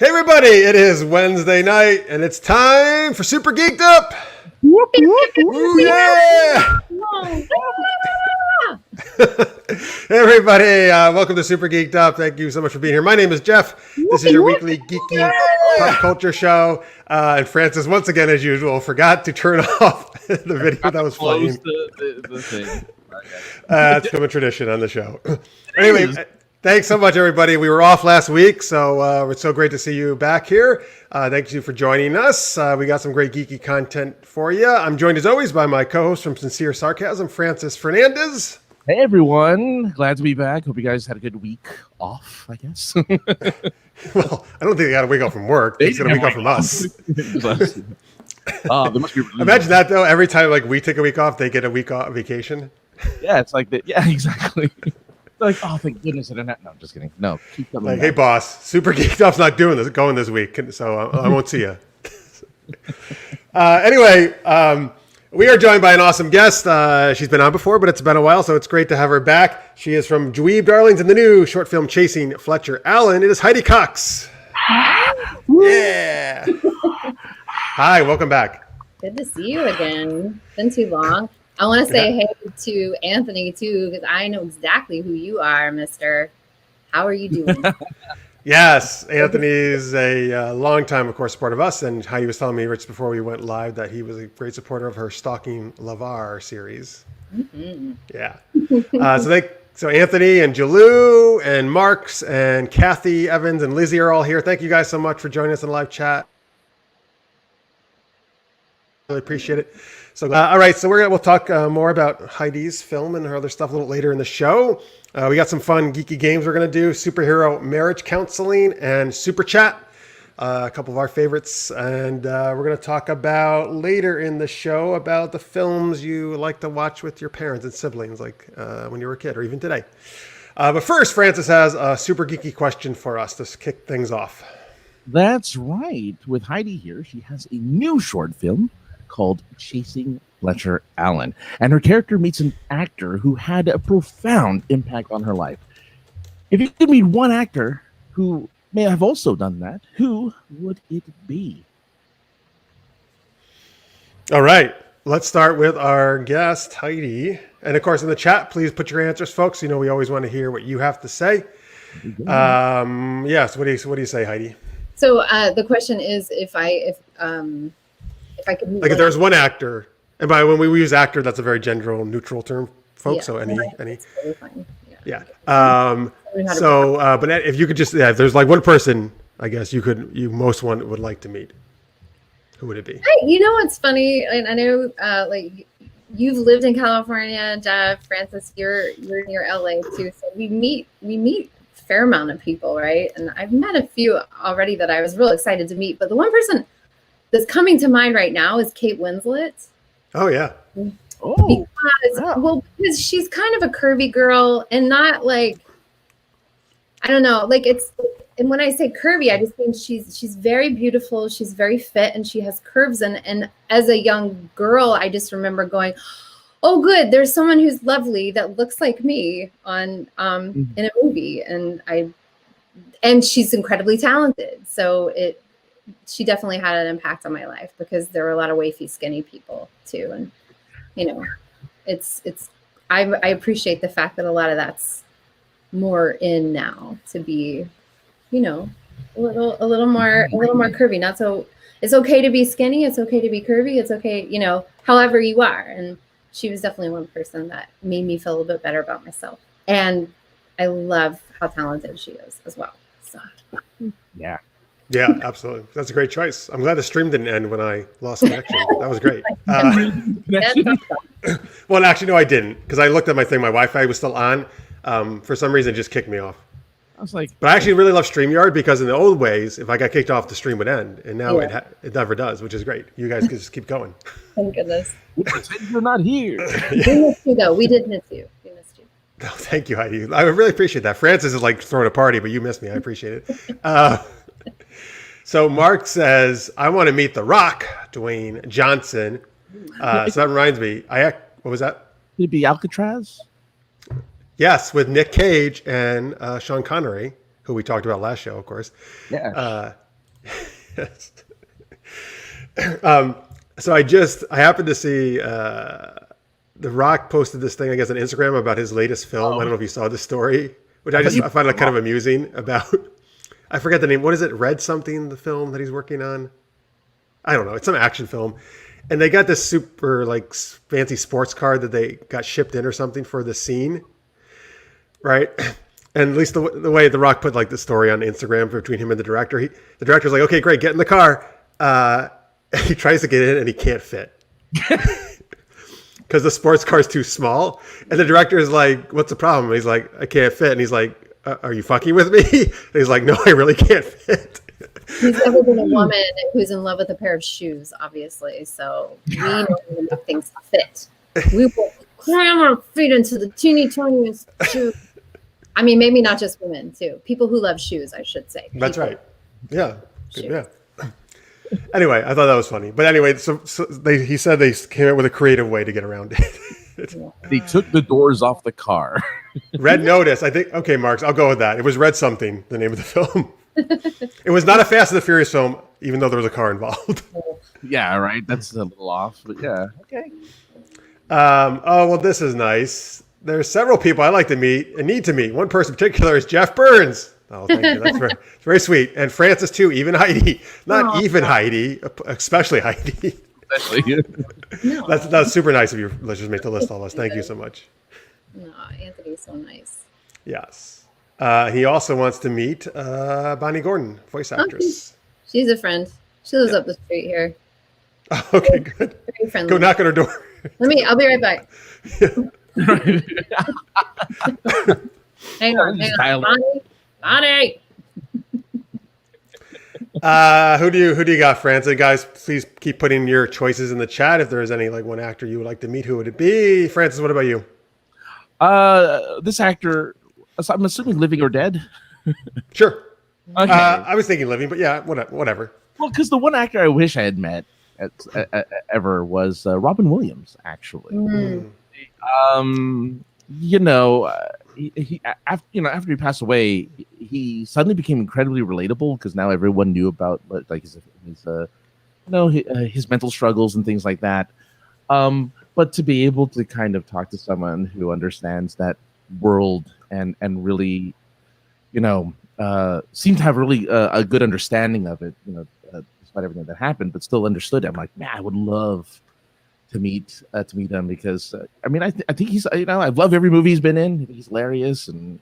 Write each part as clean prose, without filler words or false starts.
Hey everybody, it is Wednesday night and it's time for Super Geeked Up. Whoop, whoop, whoop. Ooh, yeah. Hey everybody, welcome to Super Geeked Up. Thank you so much for being here. My name is Jeff. This is your weekly geeky pop culture show. And Francis, once again, as usual, forgot to turn off the video that was playing. The thing. It's become a tradition on the show. Anyway, thanks so much, everybody. We were off last week, so it's so great to see you back here. Thank you for joining us. We got some great geeky content for you. I'm joined, as always, by my co-host from Sincere Sarcasm, Francis Fernandez. Hey everyone, glad to be back. Hope you guys had a good week off, I guess. Well, I don't think they got a week off from work. They got a week off from us. There must be Imagine that, though. Every time we take a week off, they get a week off vacation. Yeah, it's like that. Yeah, exactly. Like, oh, thank goodness I didn't. No, I'm just kidding. No, keep coming. Like, hey, boss, Super Geeked Up's not going this week, so I won't see you. Anyway, we are joined by an awesome guest. She's been on before, but it's been a while, so it's great to have her back. She is from Dweeb Darlings in the new short film Chasing Fletcher Allen. It is Heidi Cox. Yeah. Hi, welcome back. Good to see you again. Been too long. I want to say hey to Anthony, too, because I know exactly who you are, mister. How are you doing? Yes, Anthony's a long time, of course, support of us, and Heidi was telling me just before we went live that he was a great supporter of her Stalking LeVar series. Mm-hmm. Yeah. So Anthony and Jalou and Marks and Kathy Evans and Lizzie are all here. Thank you guys so much for joining us in live chat. Really appreciate it. So, all right, so we'll talk more about Heidi's film and her other stuff a little later in the show. We got some fun geeky games we're going to do, superhero marriage counseling and super chat, a couple of our favorites. And we're going to talk about later in the show about the films you like to watch with your parents and siblings, like when you were a kid or even today. But first, Francis has a super geeky question for us to kick things off. That's right. With Heidi here, she has a new short film called Chasing Fletcher Allen, and her character meets an actor who had a profound impact on her life. If you could meet one actor who may have also done that, who would it be? All right, let's start with our guest, Heidi. And of course, in the chat, please put your answers, folks. You know, we always want to hear what you have to say. Yes, what do you say, Heidi? So the question is, if I could meet if there's one actor, and by when we use actor, that's a very gender neutral term, folks. Yeah, so any. It's really fine. Yeah. But if you could just, if there's like one person, I guess you most one would like to meet, who would it be? Hey, you know what's funny? And I know, like you've lived in California, Jeff, Francis, you're near LA too, so we meet a fair amount of people, right? And I've met a few already that I was real excited to meet, but the one person that's coming to mind right now is Kate Winslet. Oh yeah. Oh, because she's kind of a curvy girl, and not like, I don't know, like and when I say curvy, I just mean she's very beautiful, she's very fit, and she has curves. And as a young girl, I just remember going, oh, good, there's someone who's lovely that looks like me in a movie, and she's incredibly talented. So she definitely had an impact on my life because there were a lot of wafy, skinny people too. And, you know, I appreciate the fact that a lot of that's more in now to be, you know, a little more curvy. Not so, it's okay to be skinny. It's okay to be curvy. It's okay, you know, however you are. And she was definitely one person that made me feel a little bit better about myself. And I love how talented she is as well. So, yeah. Yeah, absolutely. That's a great choice. I'm glad the stream didn't end when I lost connection. That was great. Well, actually, no, I didn't, because I looked at my thing. My Wi-Fi was still on. For some reason, it just kicked me off. I was like, but I actually really love StreamYard because in the old ways, if I got kicked off, the stream would end, and now it never does, which is great. You guys can just keep going. Thank goodness. You're not here. We missed you, though. We did miss you. We missed you. No, thank you, Heidi. I really appreciate that. Francis is like throwing a party, but you missed me. I appreciate it. So Mark says, I want to meet The Rock, Dwayne Johnson. So that reminds me. What was that? Could it be Alcatraz? Yes, with Nick Cage and Sean Connery, who we talked about last show, of course. Yeah. Yes. So I happened to see The Rock posted this thing, I guess, on Instagram about his latest film. I don't know if you saw this story, which I find it kind of amusing about. I forget the name. What is it? Red something, the film that he's working on? I don't know. It's some action film. And they got this super like fancy sports car that they got shipped in or something for the scene. Right. And at least the way The Rock put like the story on Instagram between him and the director, the director's like, okay, great, get in the car. He tries to get in and he can't fit because the sports car is too small. And the director is like, what's the problem? And he's like, I can't fit. And he's like, are you fucking with me? And he's like, no, I really can't fit. He's never been a woman who's in love with a pair of shoes, obviously. So we know how to make things fit. We will cram our feet into the teeny tiniest shoes. I mean, maybe not just women, too. People who love shoes, I should say. That's right. Yeah. Good, yeah. Anyway, I thought that was funny. But anyway, so he said they came up with a creative way to get around it. They took the doors off the car. Red Notice. I think, okay, Marks, I'll go with that. It was Red something, the name of the film. It was not a Fast and the Furious film, even though there was a car involved. Yeah, right. That's a little off, but yeah. Okay. Oh, well, this is nice. There's several people I like to meet and need to meet. One person in particular is Jeff Burns. Oh, thank you. That's very sweet. And Francis, too. Even Heidi. Not even Heidi, especially Heidi. No. That's super nice of you. Let's just make the list, all of us. Thank you so much. No, Anthony's so nice. Yes. He also wants to meet Bonnie Gordon, voice actress. She's a friend. She lives up the street here. Okay, good. Very friendly. Go knock on her door. I'll be right back. Hang on. Bonnie. Who do you got, Francis? Guys, please keep putting your choices in the chat. If there is any like one actor you would like to meet, who would it be? Francis, what about you? This actor, I'm assuming living or dead. Sure. Okay. I was thinking living, but yeah, whatever. Well, because the one actor I wish I had met ever was Robin Williams, actually. After he passed away, he suddenly became incredibly relatable because now everyone knew about like his mental struggles and things like that. But to be able to kind of talk to someone who understands that world and really, seemed to have really a good understanding of it, despite everything that happened, but still understood it. I'm like, man, I would love to meet him because I think he's I love every movie he's been in. He's hilarious and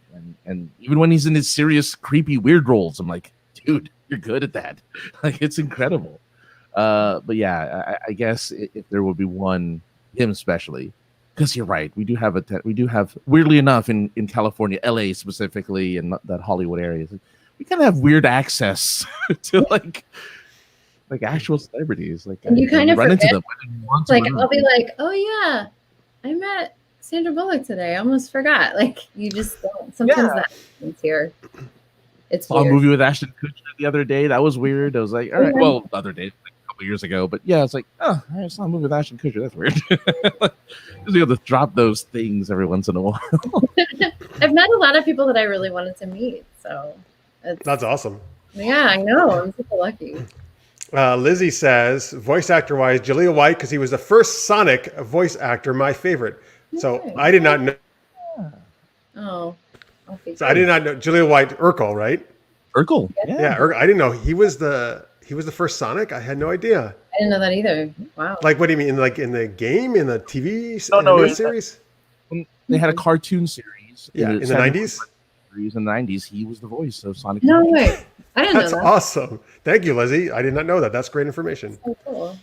even when he's in his serious, creepy, weird roles, I'm like, dude, you're good at that. Like it's incredible. But yeah, I guess if there would be one, him especially, because you're right, we do have weirdly enough in California, LA specifically, and that Hollywood area, we kind of have weird access to like actual celebrities. Like and you kind of run forget. into them. Like I'll be like, oh yeah, I met Sandra Bullock today. I almost forgot. Like you just don't. Sometimes that happens here. It's saw weird. a movie with Ashton Kutcher the other day. That was weird. I was like, all right, well, the other day, like a couple years ago, but yeah, it's like, oh, I saw a movie with Ashton Kutcher. That's weird. Just be able to drop those things every once in a while. I've met a lot of people that I really wanted to meet. So that's awesome. Yeah, I know. I'm super lucky. Lizzie says, voice actor wise, Jaleel White, because he was the first Sonic voice actor, my favorite. So I did not know. Oh. So I did not know Jaleel White, Urkel, right? Urkel. Yeah, I didn't know he was the first Sonic. I had no idea. I didn't know that either. Wow. Like, what do you mean? Like in the game, in the TV series? They had a cartoon series. Yeah, in the 90s? In the 90s, he was the voice of Sonic. No way. I didn't know that. That's awesome. Thank you, Lizzie. I did not know that. That's great information. So cool.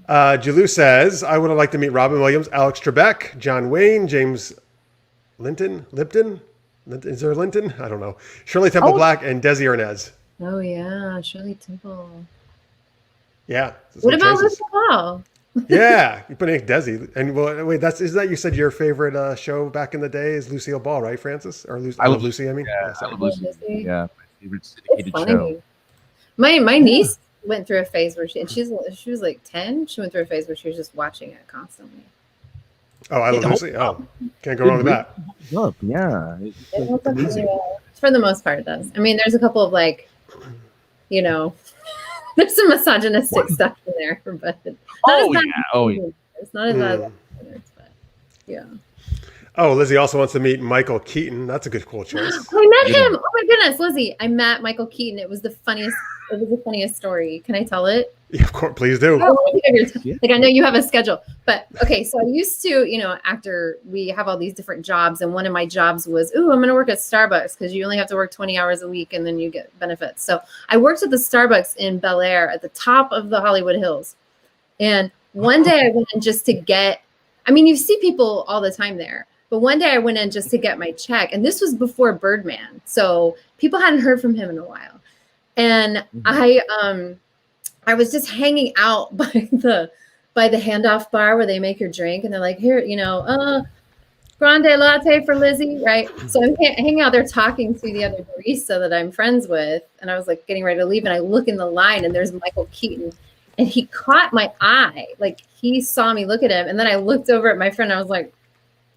Jalou says, I would have liked to meet Robin Williams, Alex Trebek, John Wayne, James Lipton? Is there Linton? I don't know. Shirley Temple Black and Desi Arnaz. Oh, yeah. Shirley Temple. Yeah. What about Lucille Ball? Yeah. You put in Desi. And well, wait, isn't that you said your favorite show back in the day is Lucille Ball, right, Francis? Or I Love Lucy, I mean. Yeah, I Love Lucy. Yeah. My favorite syndicated show. My niece went through a phase where she was like 10. She went through a phase where she was just watching it constantly. Oh, I Love Lucy. Oh, can't go wrong with that. Yeah. For the most part, it does. I mean, there's a couple of like you know, there's some misogynistic stuff in there, but it's not as bad as but yeah. Oh, Lizzie also wants to meet Michael Keaton. That's a good, cool choice. I met him. Oh my goodness, Lizzie! I met Michael Keaton. It was the funniest. It was the funniest story. Can I tell it? Yeah, of course, please do. Like, I know you have a schedule, but okay. So I used to, after we have all these different jobs, and one of my jobs was, I'm going to work at Starbucks because you only have to work 20 hours a week and then you get benefits. So I worked at the Starbucks in Bel Air at the top of the Hollywood Hills. And one day I went in just to get, you see people all the time there, but one day I went in just to get my check. And this was before Birdman. So people hadn't heard from him in a while. And I was just hanging out by the handoff bar where they make your drink, and they're like, here, grande latte for Lizzie, right? So I'm hanging out there talking to the other barista that I'm friends with, and I was like getting ready to leave, and I look in the line, and there's Michael Keaton, and he caught my eye, like he saw me look at him, and then I looked over at my friend, and I was like,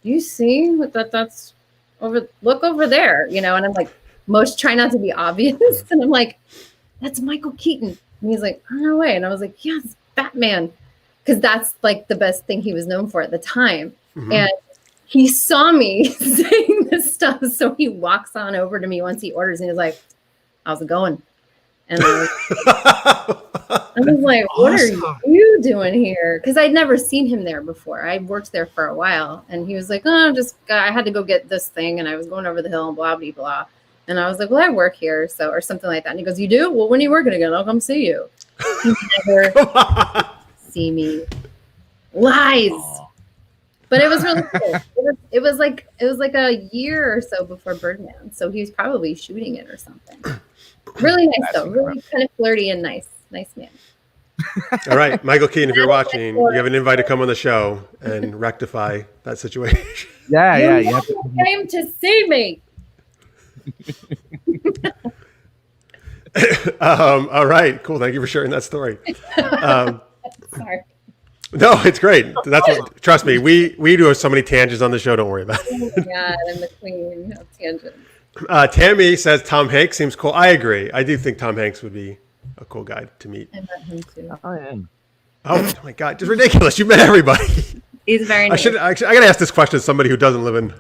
you see what that's over? Look over there, and I'm like, try not to be obvious, and I'm like, that's Michael Keaton. And he's like, oh, no way. And I was like, yeah, it's Batman. Because that's like the best thing he was known for at the time. Mm-hmm. And he saw me saying this stuff. So he walks on over to me once he orders. And he's like, how's it going? And I was like, what are you doing here? Because I'd never seen him there before. I worked there for a while. And he was like, I had to go get this thing. And I was going over the hill and blah, blah, blah. And I was like, well, I work here, or something like that. And he goes, you do? Well, when are you working again? I'll come see you. He never see me. Lies. Aww. But it was really cool. It was like a year or so before Birdman. So he was probably shooting it or something. Really nice, though. Really kind of flirty and nice. Nice man. All right, Michael Keaton, if you're watching, you have an invite to come on the show and rectify that situation. Yeah. You came to see me. All right, cool. Thank you for sharing that story. Sorry. No, it's great. That's what. Trust me, we do so many tangents on the show. Don't worry about it. Oh my God, I'm the queen of tangents. Tammy says Tom Hanks seems cool. I agree. I do think Tom Hanks would be a cool guy to meet. I met him too. I am. Oh my God, just ridiculous! You met everybody. He's very nice. I gotta ask this question to somebody who doesn't live in.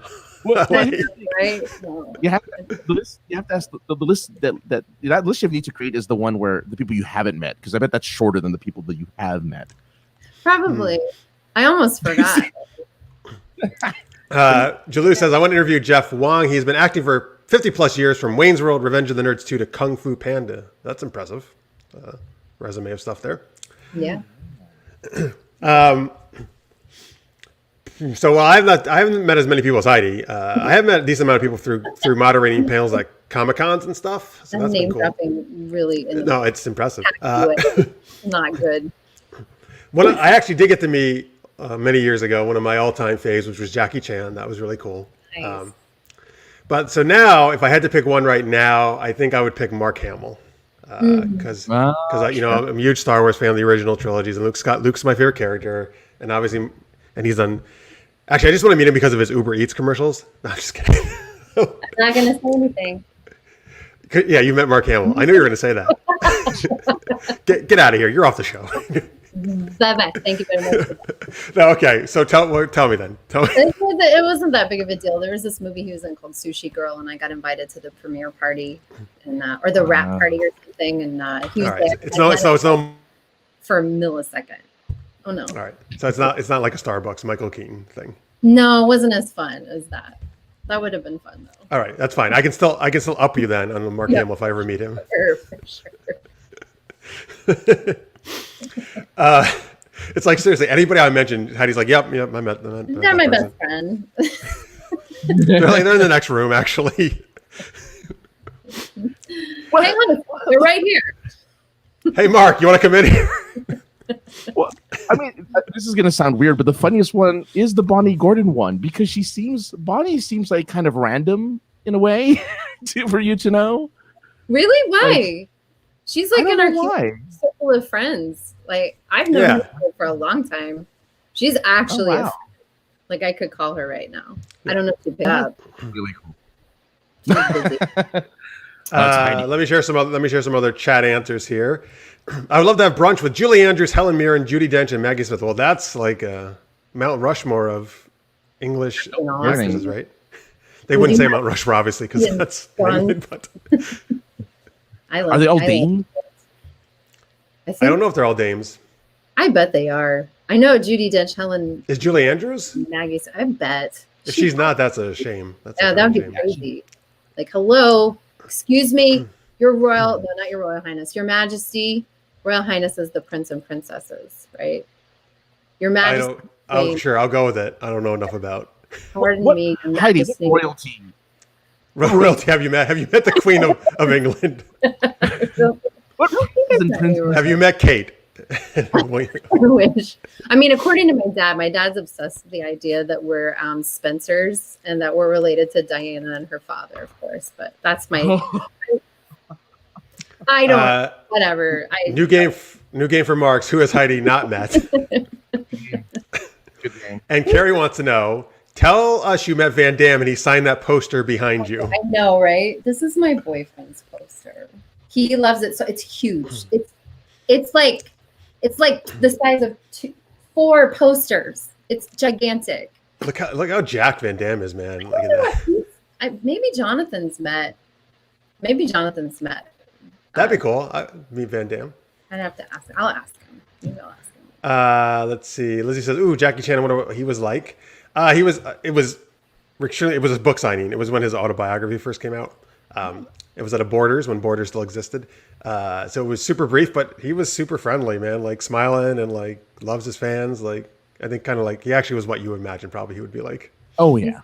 Right? No. You have to ask the list that list you need to create is the one where the people you haven't met, because I bet that's shorter than the people that you have met. Probably. I almost forgot. Jalou says, I want to interview Jeff Wong. He's been acting for 50 plus years, from Wayne's World, Revenge of the Nerds 2 to Kung Fu Panda. That's impressive. Resume of stuff there. Yeah. So I haven't met as many people as Heidi. I have met a decent amount of people through moderating panels like Comic-Cons and stuff. So that's been cool. Dropping really. No, it's impressive. Not good. I actually did get to meet many years ago one of my all-time faves, which was Jackie Chan. That was really cool. Nice. But so now, if I had to pick one right now, I think I would pick Mark Hamill. Because I'm a huge Star Wars fan of the original trilogies, and Luke's my favorite character, and obviously, and he's done. Actually, I just want to meet him because of his Uber Eats commercials. No, I'm just kidding. I'm not going to say anything. Yeah, you met Mark Hamill. I knew you were going to say that. Get out of here. You're off the show. Bye-bye. Thank you very much. No, okay. So tell me then. It wasn't that big of a deal. There was this movie he was in called Sushi Girl, and I got invited to the premiere party, and or the wrap party or something, and he was there. It's no for a millisecond. Oh no! All right, so it's not like a Starbucks Michael Keaton thing. No, it wasn't as fun as that. That would have been fun though. All right, that's fine. I can still up you then on Mark Hamill if I ever meet him. For sure. It's like, seriously, anybody I mentioned, Heidi's like, yep, I met them. They're my best friend. They're in the next room, actually. Well, hang on, they're right here. Hey, Mark, you want to come in here? Well, I mean, this is going to sound weird, but the funniest one is the Bonnie Gordon one, because Bonnie seems like kind of random in a way for you to know. Really? Why? She's like in our circle of friends. Like, I've known her for a long time. She's actually like, I could call her right now. I don't know if she'd pick up. Really cool. Heidi. Let me share some other chat answers here. I would love to have brunch with Julie Andrews, Helen Mirren, Judi Dench, and Maggie Smith. Well, that's like a Mount Rushmore of English actresses, right? They wouldn't say Mount Rushmore, obviously, because that's England, but Are they all dames? I don't know if they're all dames. I bet they are. I know Judi Dench, Helen. Is Julie Andrews? Maggie. I bet. If she's not, that's a shame. That would be crazy. Like, hello, excuse me, your royal, no, not your royal highness, your majesty. Royal highness is the prince and princesses, right? Your majesty. Sure, I'll go with it. I don't know enough about. Pardon me. Heidi, royalty. Royalty. Have you met the Queen of England? Have you met Kate? I wish. I mean, according to my dad's obsessed with the idea that we're Spencers and that we're related to Diana and her father, of course. But that's my. I don't. Whatever. New game for Marks. Who has Heidi not met? And Carrie wants to know. Tell us you met Van Damme and he signed that poster behind you. I know, right? This is my boyfriend's poster. He loves it, so it's huge. It's like the size of 4 posters. It's gigantic. Look how jacked Van Damme is, man. Look at that. Maybe Jonathan's met. That'd be cool. Meet Van Damme. I'd have to ask him. I'll ask him. Maybe I'll ask him. Let's see. Lizzie says, "Ooh, Jackie Chan. I wonder what he was like." It was Rick Shirley. It was his book signing. It was when his autobiography first came out. It was at a Borders when Borders still existed. So it was super brief, but he was super friendly, man. Like smiling and like loves his fans. Like I think kind of like he actually was what you would imagine probably he would be like. Oh yeah.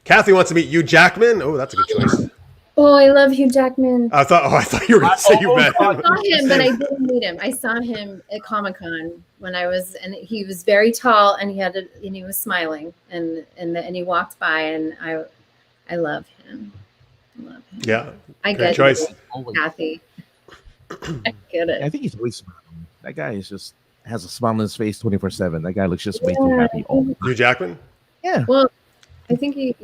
Kathy wants to meet Hugh Jackman. Oh, that's a good choice. Oh, I love Hugh Jackman. I thought you were going to say you met him. I saw him, but I didn't meet him. I saw him at Comic-Con when and he was very tall, and he was smiling, and he walked by, and I love him. Yeah, I get choice. it, Kathy. I get it. I think he's always smiling. That guy has a smile on his face 24/7. That guy looks just way too happy. Hugh Jackman. Yeah. Well, I think he's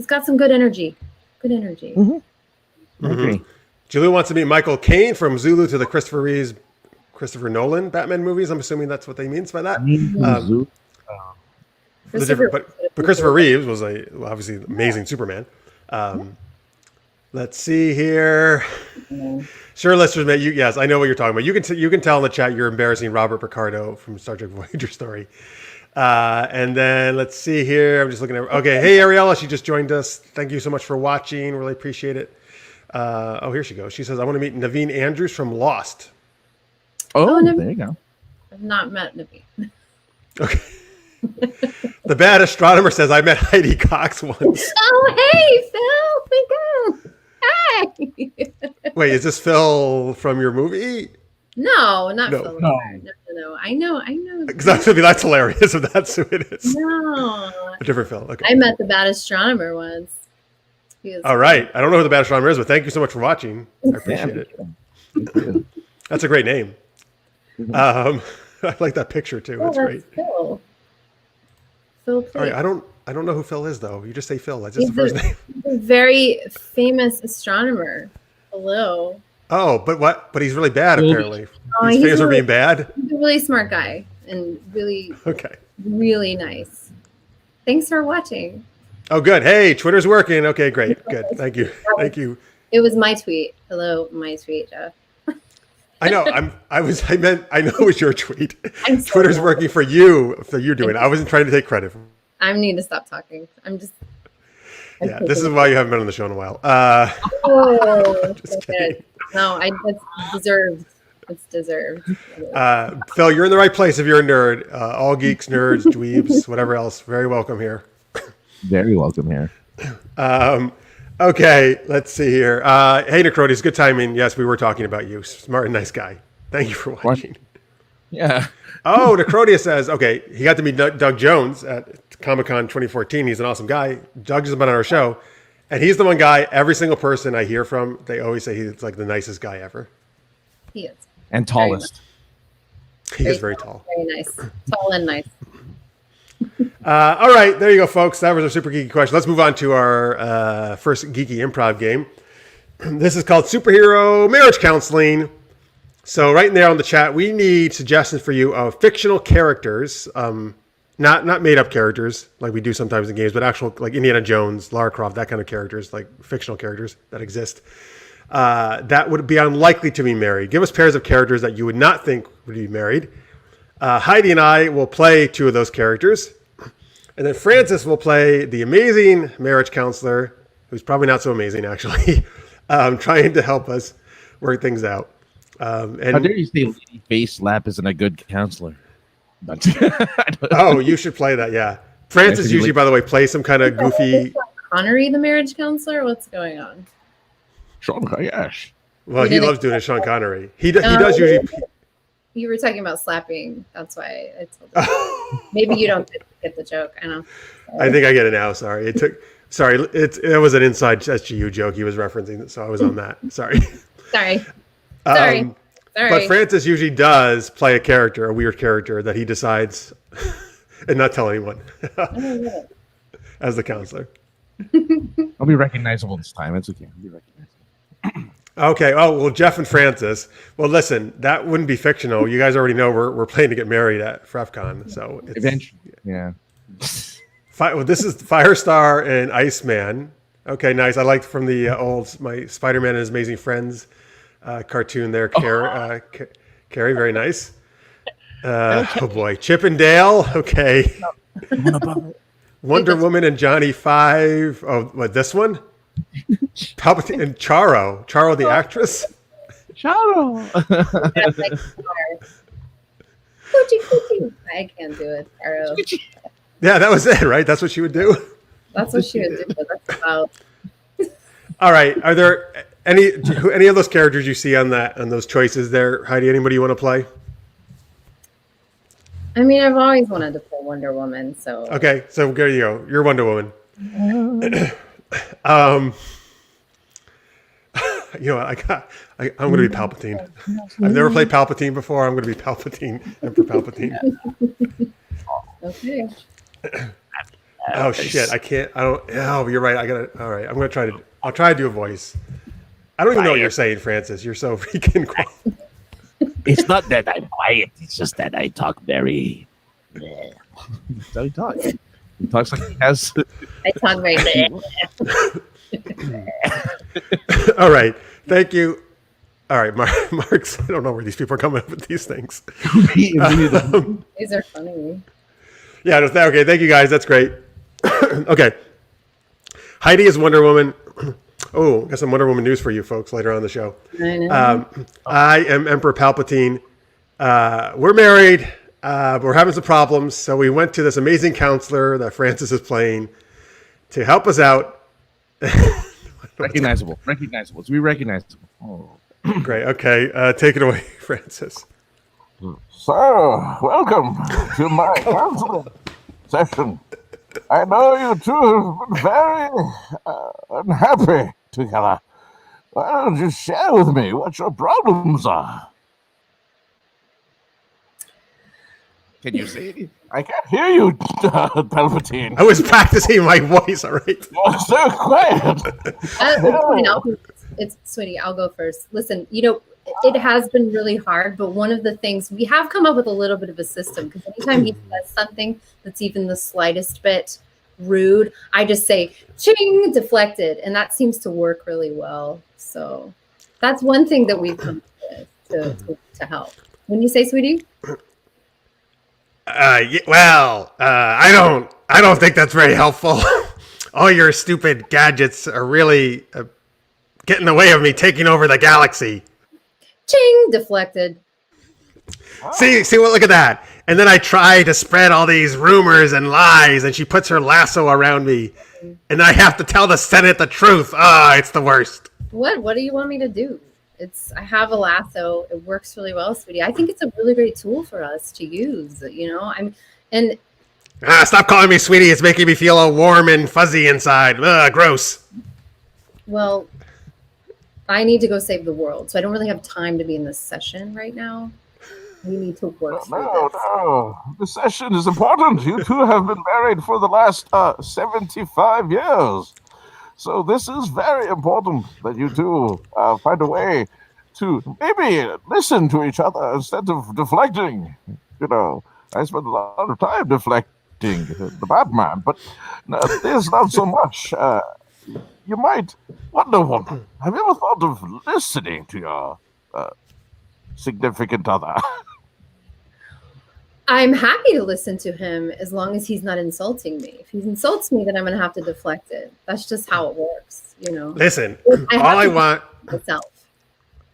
got some good energy. Good energy. Mm-hmm. Okay. Julie wants to meet Michael Caine from Zulu to the Christopher Nolan Batman movies. I'm assuming that's what they means by that. But Christopher Reeves was obviously amazing Superman. Let's see here. Sure, listeners, man. Yes, I know what you're talking about. You can tell in the chat you're embarrassing Robert Picardo from Star Trek Voyager story. And then let's see here. I'm just looking at. Okay, hey Ariella, she just joined us. Thank you so much for watching. Really appreciate it. Here she goes. She says, "I want to meet Naveen Andrews from Lost." Oh, there you go. I've not met Naveen. Okay. The bad astronomer says, "I met Heidi Cox once." Oh, hey, Phil. Hey. Wait, is this Phil from your movie? No, not No. Phil. No. No. I know. Because that's hilarious if that's who it is. No. A different Phil. Okay. I met the bad astronomer once. All right. I don't know who the bad astronomer is, but thank you so much for watching. I appreciate it. That's a great name. I like that picture too. That's great. Phil. All right. I don't know who Phil is though. You just say Phil. That's just the first name. He's a very famous astronomer. Hello. Oh, but what? But he's really bad apparently. He's famous for being bad. He's a really smart guy and really really nice. Thanks for watching. Oh, good. Hey, Twitter's working. Okay, great. Good. Thank you. Thank you. It was my tweet. Hello, my tweet, Jeff. I know. I know it was your tweet. I'm so Twitter's bad. working for you doing it. I wasn't trying to take credit. I need to stop talking. Yeah, this is why you haven't been on the show in a while. Just kidding. No, it's deserved. It's deserved. Phil, you're in the right place if you're a nerd. All geeks, nerds, dweebs, whatever else. Very welcome here. Very welcome here. Okay, let's see here. Hey, Necrotis, good timing. Yes, we were talking about you. Smart and nice guy. Thank you for watching. Yeah. Oh, Necrotia says, okay, he got to meet Doug Jones at Comic-Con 2014. He's an awesome guy. Doug has been on our show. And he's the one guy, every single person I hear from, they always say he's like the nicest guy ever. He is. And tallest. He is very tall. Very nice. Tall and nice. All right, there you go, folks. That was a super geeky question. Let's move on to our first geeky improv game. This is called Superhero Marriage Counseling. So right there on the chat, we need suggestions for you of fictional characters, not made up characters like we do sometimes in games, but actual like Indiana Jones, Lara Croft, that kind of characters, like fictional characters that exist. That would be unlikely to be married. Give us pairs of characters that you would not think would be married. Heidi and I will play two of those characters. And then Francis will play the amazing marriage counselor, who's probably not so amazing, actually, trying to help us work things out. And How dare you say Lady Face Lap isn't a good counselor? But oh, you should play that, yeah. Francis usually, by the way, plays some kind of goofy... Connery, the marriage counselor? What's going on? Sean, yes. Well, he loves doing a Sean Connery. He does usually... You were talking about slapping. That's why I told you. Maybe you don't get the joke. I know. I think I get it now. Sorry. It was an inside SGU joke he was referencing, so I was on that. Sorry. Sorry. But Francis usually does play a character, a weird character that he decides and not tell anyone as the counselor. I'll be recognizable this time. It's okay. I'll be recognizable. Okay. Oh, well, Jeff and Francis. Well, listen, that wouldn't be fictional. You guys already know we're planning to get married at FrefCon. So it's, eventually, yeah. Well, this is Firestar and Iceman. Okay, nice. I liked from the my Spider-Man and His Amazing Friends cartoon there. Carrie, very nice. Oh boy, Chip and Dale. Okay. Wonder Woman and Johnny Five. Oh, what, this one? Palpatine and Charo the actress. Charo. I can't do it. Charo. Yeah, that was it, right? That's what she would do. That's what she would do. That's about. All right. Are there any of those characters you see on those choices there, Heidi? Anybody you want to play? I mean, I've always wanted to play Wonder Woman. So okay, so there you go. You're Wonder Woman. You know what? I'm going to be Palpatine. I've never played Palpatine before. I'm going to be Palpatine, Emperor Palpatine. Okay. Oh shit! I can't. I don't. Oh, you're right. I gotta. All right. I'll try to do a voice. I don't even know what you're saying, Francis. You're so freaking quiet. It's not that I'm quiet. It's just that I talk very. That's how he talks. He talks like he has. I talk very. All right. Thank you. All right, Mark's. I don't know where these people are coming up with these things. These are funny. Yeah. Okay. Thank you, guys. That's great. Okay. Heidi is Wonder Woman. Oh, got some Wonder Woman news for you folks later on in the show. I know. I am Emperor Palpatine. We're married. We're having some problems, so we went to this amazing counselor that Francis is playing to help us out. Recognizable. It's be recognizable. Oh. Great. Okay. Take it away, Francis. So, welcome to my counseling session. I know you two have been very unhappy together. Why don't you share with me what your problems are? Can you say it? I can't hear you, Palpatine. I was practicing my voice, all right? You're so quiet. It's Sweetie. I'll go first. Listen, it has been really hard, but one of the things we have come up with a little bit of a system, because anytime he says something that's even the slightest bit rude, I just say ching, deflected, and that seems to work really well. So that's one thing that we've come up with to help. When you say, Sweetie? I don't think that's very helpful. All your stupid gadgets are really getting in the way of me taking over the galaxy. Ching, deflected. See, look at that. And then I try to spread all these rumors and lies, and she puts her lasso around me, and I have to tell the Senate the truth. It's the worst. What do you want me to do? I have a lasso. It works really well, Sweetie. I think it's a really great tool for us to use. Stop calling me sweetie. It's making me feel all warm and fuzzy inside. Gross. Well, I need to go save the world, so I don't really have time to be in this session right now. We need to work through No, this. no. The session is important. You two have been married for the last 75 years. So this is very important that you two find a way to maybe listen to each other instead of deflecting. You know, I spend a lot of time deflecting the Batman, but there's not so much. You might, Wonder Woman, have you ever thought of listening to your significant other? I'm happy to listen to him as long as he's not insulting me. If he insults me, then I'm going to have to deflect it. That's just how it works, you know. Listen, I want myself.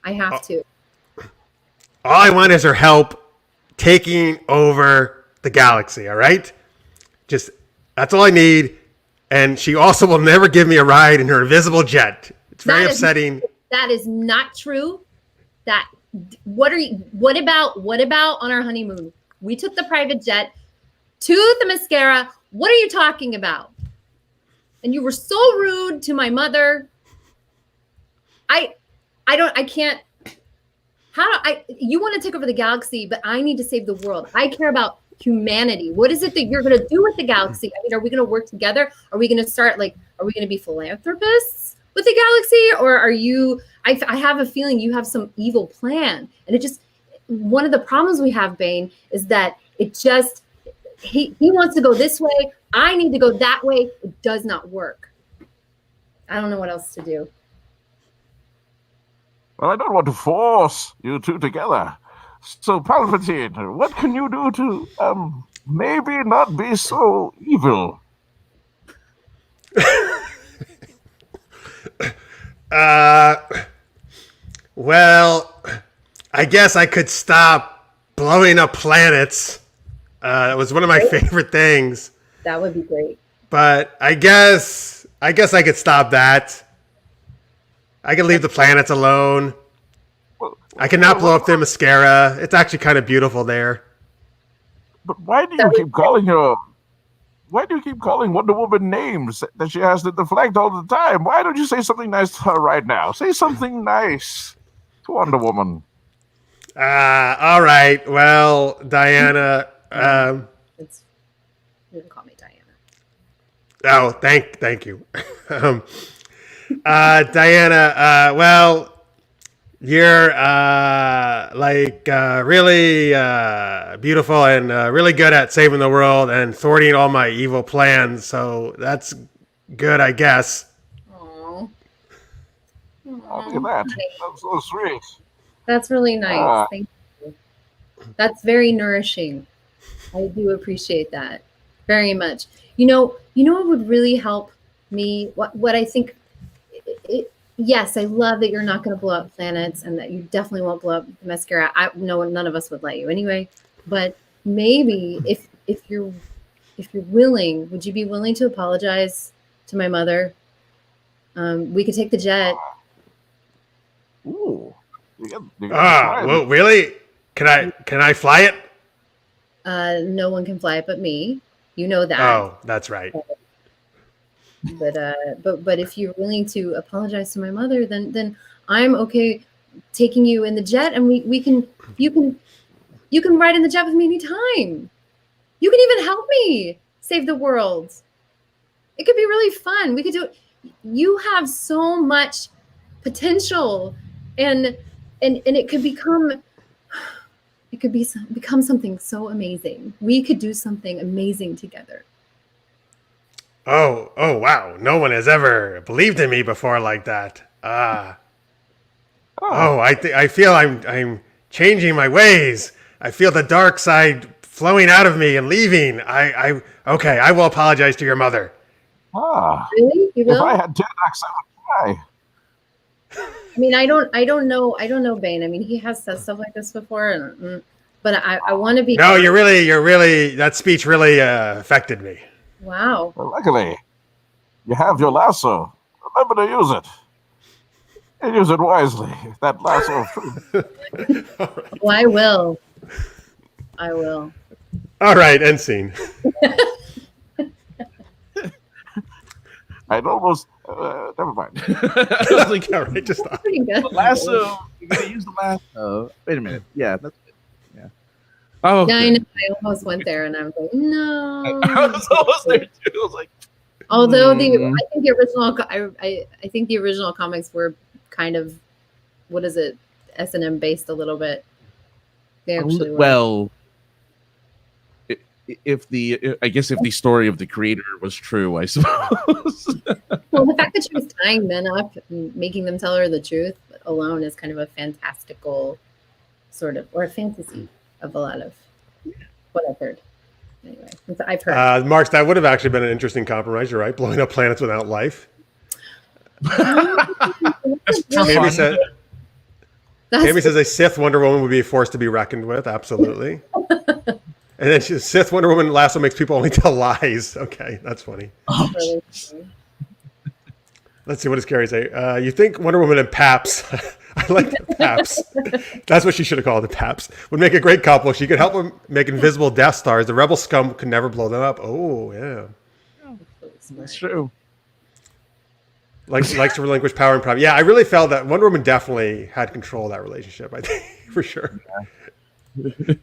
I have to. All I want is her help taking over the galaxy, all right? Just, that's all I need. And she also will never give me a ride in her invisible jet. It's very upsetting. That is not true. What about on our honeymoon? We took the private jet to the mascara. What are you talking about? And you were so rude to my mother. You want to take over the galaxy, but I need to save the world. I care about humanity. What is it that you're going to do with the galaxy? I mean, are we going to work together? Are we going to are we going to be philanthropists with the galaxy? Or are you, I have a feeling you have some evil plan. And one of the problems we have, Bane, is that he wants to go this way. I need to go that way. It does not work. I don't know what else to do. Well, I don't want to force you two together. So, Palpatine, what can you do to maybe not be so evil? Well, I guess I could stop blowing up planets. It was one of my favorite things. That would be great. But I guess I could stop that. I can leave the planets alone. I cannot blow up their mascara. It's actually kind of beautiful there. But why do you keep calling Wonder Woman names that she has to deflect all the time? Why don't you say something nice to her right now? Say something nice to Wonder Woman. All right. Well, Diana. You can call me Diana. Oh, thank you. Diana, well, you're really beautiful and really good at saving the world and thwarting all my evil plans. So that's good, I guess. Oh, look at that. That's so sweet. That's really nice. Thank you. That's very nourishing. I do appreciate that very much. You know what would really help me? What I think. Yes, I love that you're not going to blow up planets and that you definitely won't blow up the mascara. No, none of us would let you anyway. But maybe if you're willing, would you be willing to apologize to my mother? We could take the jet. Ooh. Well, really? Can I fly it? No one can fly it but me. You know that. Oh, that's right. But if you're willing to apologize to my mother, then I'm okay taking you in the jet, and you can ride in the jet with me anytime. You can even help me save the world. It could be really fun. We could do it. You have so much potential, and it could become something so amazing. We could do something amazing together. Oh, wow. No one has ever believed in me before like that. I feel I'm changing my ways. I feel the dark side flowing out of me and leaving. Okay, I will apologize to your mother. Really? You will? If I had 10 bucks, I would try. I mean, I don't know Bane. I mean, he has said stuff like this before, but I want to be. No, you're really, that speech really affected me. Wow. Well, luckily, you have your lasso. Remember to use it. And use it wisely. That lasso of truth. Well, I will. All right, end scene. I'd almost... never mind. I was like, all right, just stop. Pretty good. the lasso. You're going to use the lasso. Wait a minute. Yeah, that's good. Yeah. Oh, Yeah, I okay. know. I almost went there, and I was like, I no. was almost there too. I was like, Although Hmm. I think the original, I think the original comics were kind of, what is it, S&M based a little bit. They actually were. well, I guess if the story of the creator was true, I suppose. Well, the fact that she was tying men up and making them tell her the truth alone is kind of a fantastical sort of, or a fantasy of a lot of what I've heard. Anyway, I've heard. Marks, that would have actually been an interesting compromise. You're right. Blowing up planets without life. That's for Tammy fun. says a Sith Wonder Woman would be a force to be reckoned with. Absolutely. And then Sith Wonder Woman last one makes people only tell lies. Okay, that's funny. Oh, really jeez. Let's see, what does Carrie say? You think Wonder Woman and Paps, I like the Paps. That's what she should have called it, Paps. Would make a great couple. She could help them make invisible Death Stars. The rebel scum could never blow them up. Oh, yeah. That's true. Likes to relinquish power and pride. Yeah, I really felt that Wonder Woman definitely had control of that relationship, I think, for sure.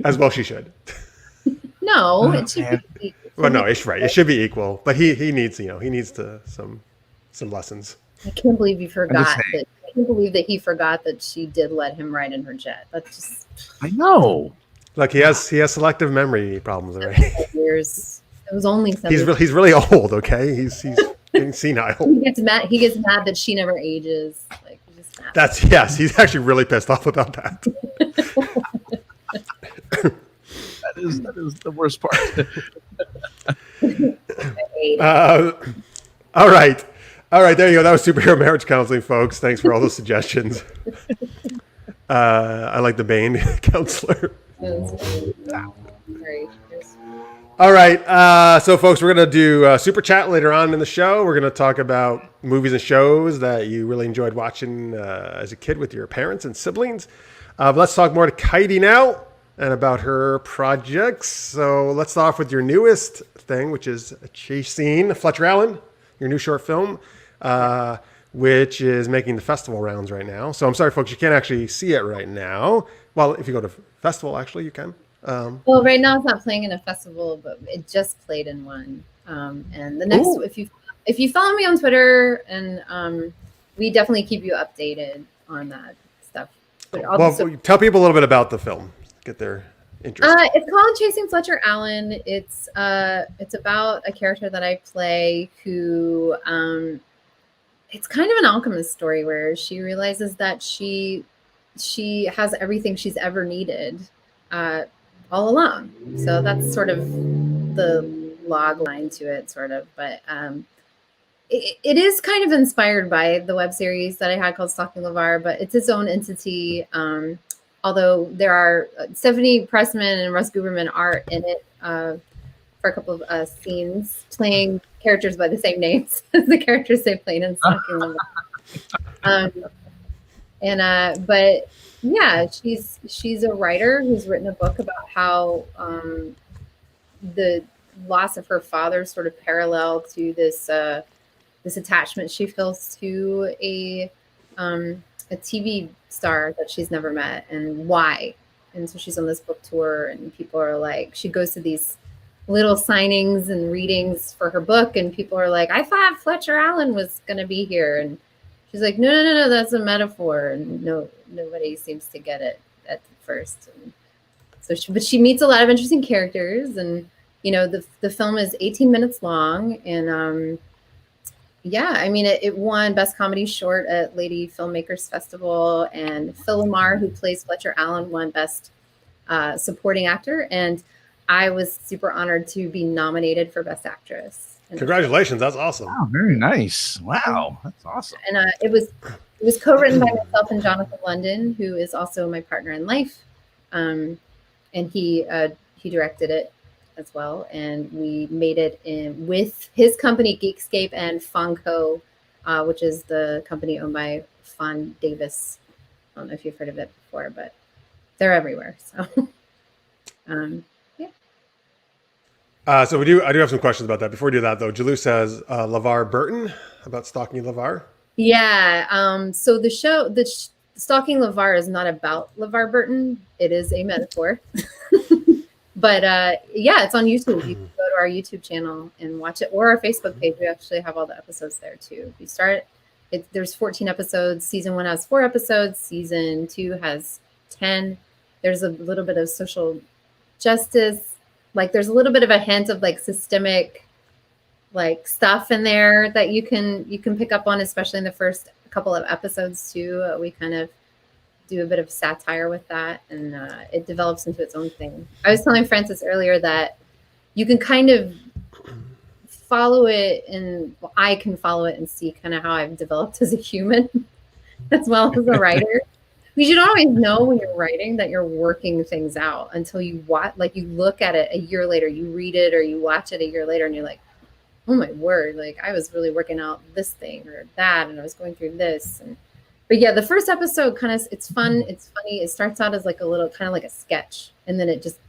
As well she should. No, it should be. Well, no, it's right. It should be equal. But he needs, he needs some lessons. I can't believe you forgot saying. that. I can't believe that he forgot that she did let him ride in her jet. That's just I know. Like he has selective memory problems already. years. It was only 7 He's really old, okay? He's getting senile. He gets mad. He gets mad that she never ages. Like he's just mad. Yes, he's actually really pissed off about that. That is the worst part. All right. There you go. That was superhero marriage counseling, folks. Thanks for all those suggestions. I like the Bane counselor. Very. All right. So, folks, we're going to do super chat later on in the show. We're going to talk about movies and shows that you really enjoyed watching as a kid with your parents and siblings. But let's talk more to Heidi now and about her projects. So let's start off with your newest thing, which is Chasing Fletcher Allen, your new short film, which is making the festival rounds right now. So I'm sorry, folks, you can't actually see it right now. Well, if you go to festival, actually, you can. Well, right now it's not playing in a festival, but it just played in one. And the next, if you follow me on Twitter, and we definitely keep you updated on that stuff. Tell people a little bit about the film. Get their interest. It's called Chasing Fletcher Allen. It's about a character that I play who it's kind of an alchemist story where she realizes that she has everything she's ever needed all along. So that's sort of the log line to it, sort of. But it is kind of inspired by the web series that I had called Stalking LeVar, but it's its own entity. Although there are Stephanie Pressman and Russ Guberman are in it for a couple of scenes, playing characters by the same names as the characters they played in Stalking LeVar. But yeah, she's a writer who's written a book about how the loss of her father sort of parallel to this attachment she feels to a TV star that she's never met, and why. And so she's on this book tour, and people are like, she goes to these little signings and readings for her book, and people are like, I thought Fletcher Allen was going to be here. And she's like, no, that's a metaphor. And nobody seems to get it at first. And so she meets a lot of interesting characters, and the film is 18 minutes long, and yeah, I mean, it won Best Comedy Short at Lady Filmmakers Festival, and Phil Lamar, who plays Fletcher Allen, won Best Supporting Actor, and I was super honored to be nominated for Best Actress. Congratulations, that's awesome. Wow, very nice. Wow, that's awesome. And it was co-written by myself and Jonathan London, who is also my partner in life, and he directed it as well, and we made it in with his company Geekscape and Fonco, which is the company owned by Fon Davis. I don't know if you've heard of it before, but they're everywhere. So yeah. So I do have some questions about that. Before we do that, though, Jalou says LeVar Burton about Stalking LeVar. Yeah. So the show, Stalking LeVar, is not about LeVar Burton. It is a metaphor. But yeah, it's on YouTube. You can go to our YouTube channel and watch it, or our Facebook page. We actually have all the episodes there too. We start. There's 14 episodes. Season 1 has 4 episodes. Season 2 has 10. There's a little bit of social justice. Like there's a little bit of a hint of like systemic like stuff in there that you can pick up on, especially in the first couple of episodes too. We kind of do a bit of satire with that, and it develops into its own thing. I was telling Francis earlier that you can kind of follow it, and I can follow it and see kind of how I've developed as a human as well as a writer. Because you don't always know when you're writing that you're working things out until you watch, like you look at it a year later, you read it or you watch it a year later, and you're like, oh my word, like I was really working out this thing or that, and I was going through this. But yeah, the first episode kind of, it's fun, it's funny. It starts out as like a little kind of like a sketch, and then it just,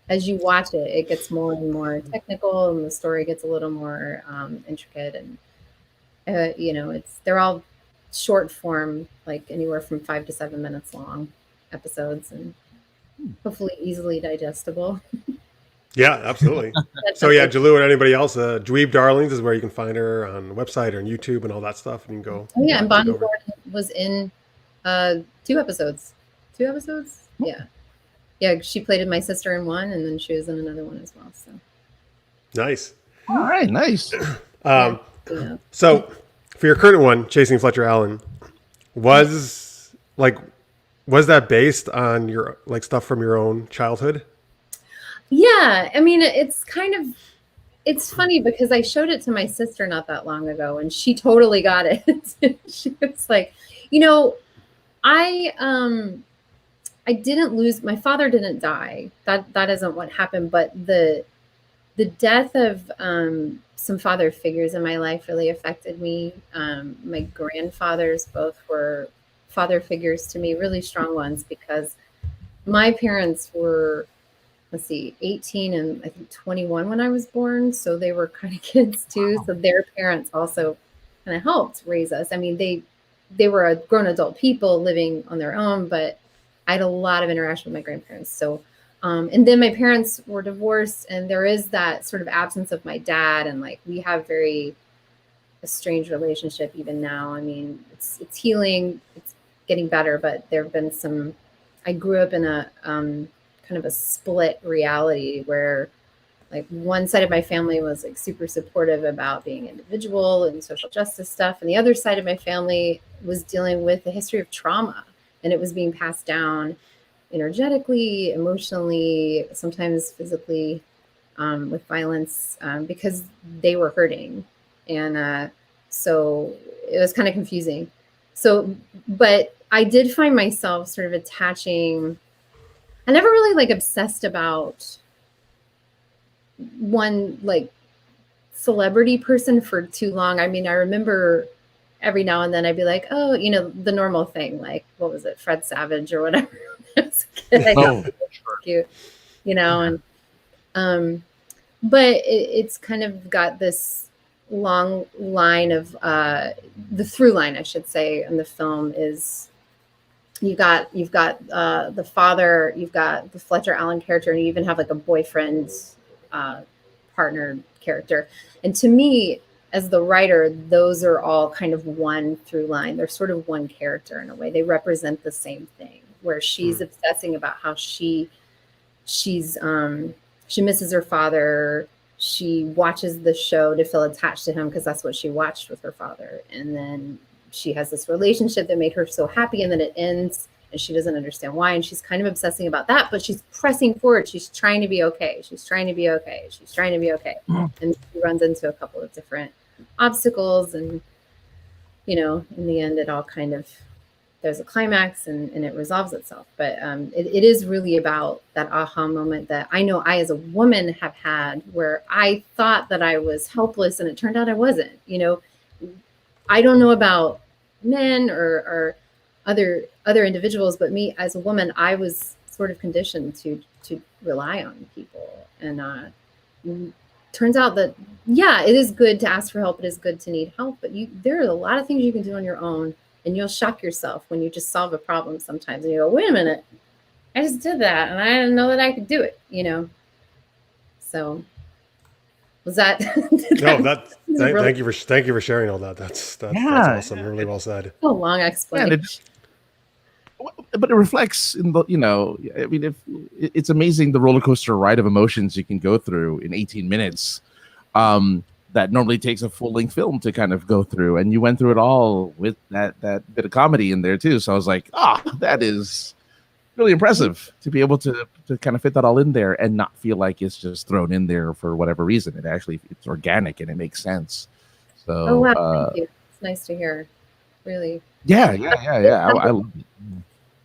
as you watch it, it gets more and more technical, and the story gets a little more intricate, and they're all short form, like anywhere from 5 to 7 minutes long episodes, and hopefully easily digestible. Yeah, absolutely. So yeah, Jalou and anybody else, Dweeb Darlings is where you can find her on the website or on YouTube and all that stuff, and you can go. Oh yeah, and Bonnie Gordon was in 2 episodes. 2 episodes? Yeah. Yeah, she played my sister in one, and then she was in another one as well. So nice. All right, nice. Yeah. So for your current one, Chasing Fletcher Allen, was that based on your like stuff from your own childhood? Yeah, I mean, it's funny because I showed it to my sister not that long ago, and she totally got it. She was like, I didn't lose, my father didn't die. That isn't what happened, but the death of some father figures in my life really affected me. My grandfathers both were father figures to me, really strong ones, because my parents were, 18 and I think 21 when I was born. So they were kind of kids too. Wow. So their parents also kind of helped raise us. I mean, they were a grown adult people living on their own, but I had a lot of interaction with my grandparents. So, and then my parents were divorced, and there is that sort of absence of my dad. And like, we have a strange relationship even now. I mean, it's healing, it's getting better, but there've been I grew up in a, kind of a split reality where like one side of my family was like super supportive about being individual and social justice stuff, and the other side of my family was dealing with the history of trauma, and it was being passed down energetically, emotionally, sometimes physically, with violence, because they were hurting. And so it was kind of confusing. So, but I did find myself sort of attaching, I never really like obsessed about one like celebrity person for too long. I mean, I remember every now and then I'd be like, oh, the normal thing, like, what was it, Fred Savage or whatever. As a kid, I thought it was cute, and but it's kind of got this long line of the through line, I should say, in the film is you've got the father, you've got the Fletcher Allen character, and you even have like a boyfriend partner character. And to me, as the writer, those are all kind of one through line. They're sort of one character in a way. They represent the same thing, where she's obsessing about how she misses her father. She watches the show to feel attached to him because that's what she watched with her father. And then she has this relationship that made her so happy, and then it ends and she doesn't understand why. And she's kind of obsessing about that, but she's pressing forward. She's trying to be okay. She's trying to be okay. She's trying to be okay. And she runs into a couple of different obstacles, and, in the end, it all kind of, there's a climax and it resolves itself. But it is really about that aha moment that I know I, as a woman, have had, where I thought that I was helpless and it turned out I wasn't. I don't know about men or other individuals, but me as a woman, I was sort of conditioned to rely on people. And turns out that, yeah, it is good to ask for help. It is good to need help, but there are a lot of things you can do on your own, and you'll shock yourself when you just solve a problem sometimes. And you go, wait a minute, I just did that, and I didn't know that I could do it, So was that? No, really thank you for sharing all that. That's Yeah. awesome. Really well said. a long Yeah, explanation. but it reflects in the, I mean, if it's amazing the roller coaster ride of emotions you can go through in 18 minutes. That normally takes a full-length film to kind of go through, and you went through it all with that bit of comedy in there too. So I was like, that is really impressive to be able to kind of fit that all in there and not feel like it's just thrown in there for whatever reason. It's organic and it makes sense. So Oh wow, thank you. It's nice to hear. Really. yeah. I love it.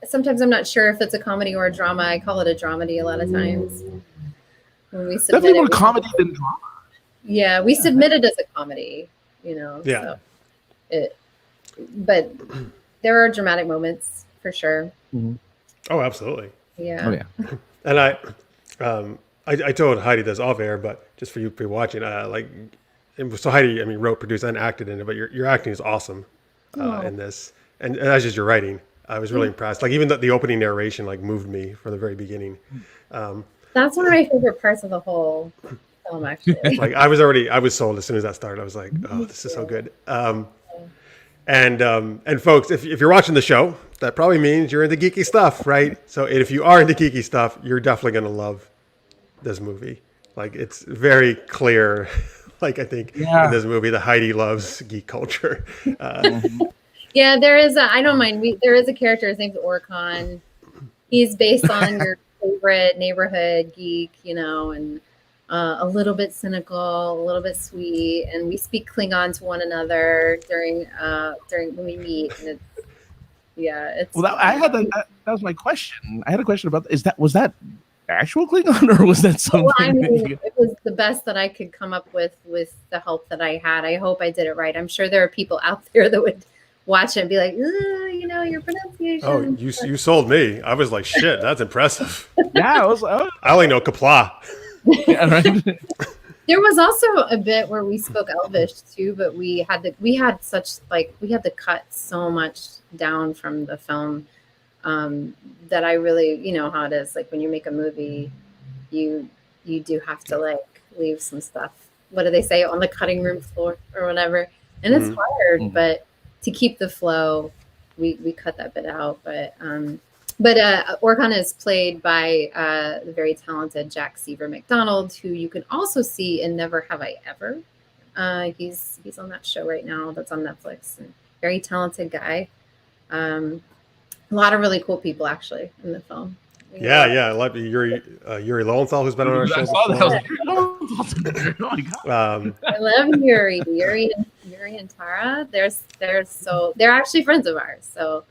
Sometimes I'm not sure if it's a comedy or a drama. I call it a dramedy a lot of times. When we submit Definitely more it, comedy than drama. yeah, we submit it as a comedy, Yeah. So but there are dramatic moments for sure. Oh, absolutely. Yeah. Oh yeah. And I told Heidi this off air, but just for you people watching, so Heidi, I mean, wrote, produced, and acted in it, but your acting is awesome in this, and as is your writing. I was really impressed. Like even the opening narration moved me from the very beginning. That's one of my favorite parts of the whole film, actually. I was sold as soon as that started. I was like, oh, this is so good. And folks, if you're watching the show, that probably means you're into geeky stuff, right? So if you are into geeky stuff, you're definitely going to love this movie. It's very clear. I think in this movie, that Heidi loves geek culture. Yeah, there is I don't mind. There is a character. His name's Orkhan. He's based on your favorite neighborhood geek, and a little bit cynical, a little bit sweet, and we speak Klingon to one another during when we meet. And it's that was my question. I had a question about was that actual Klingon or was that something? Well, I mean, it was the best that I could come up with the help that I had. I hope I did it right. I'm sure there are people out there that would watch it and be like, your pronunciation. Oh, you sold me. I was like, shit, that's impressive. Yeah, I was like, I only know Kapla. Yeah, right. There was also a bit where we spoke Elvish too, but we had to cut so much down from the film that I really, how it is. When you make a movie, you do have to leave some stuff. What do they say, on the cutting room floor or whatever? And it's hard, but to keep the flow, we cut that bit out. But Orkhan is played by the very talented Jack Seaver McDonald, who you can also see in Never Have I Ever. He's on that show right now that's on Netflix. And very talented guy. A lot of really cool people actually in the film. Yeah. I like Yuri Lowenthal, who's been on our show before. Oh my God. I love Yuri and Tara. They're actually friends of ours. So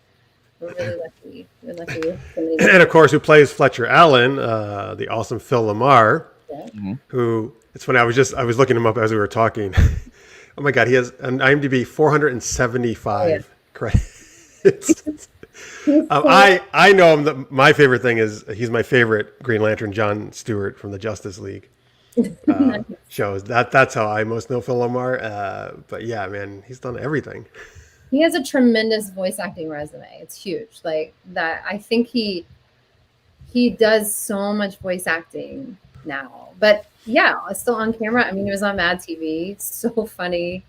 we're really lucky. We're lucky with somebody. And of course, who plays Fletcher Allen, the awesome Phil Lamar, who it's funny. I was looking him up as we were talking. Oh my God, he has an IMDb 475 credits. I know him. That my favorite thing is he's my favorite Green Lantern, John Stewart from the Justice League shows. That's how I most know Phil Lamar. But yeah, man, he's done everything. He has a tremendous voice acting resume. It's huge. That. I think he does so much voice acting now. But yeah, it's still on camera. I mean, he was on Mad TV. It's so funny.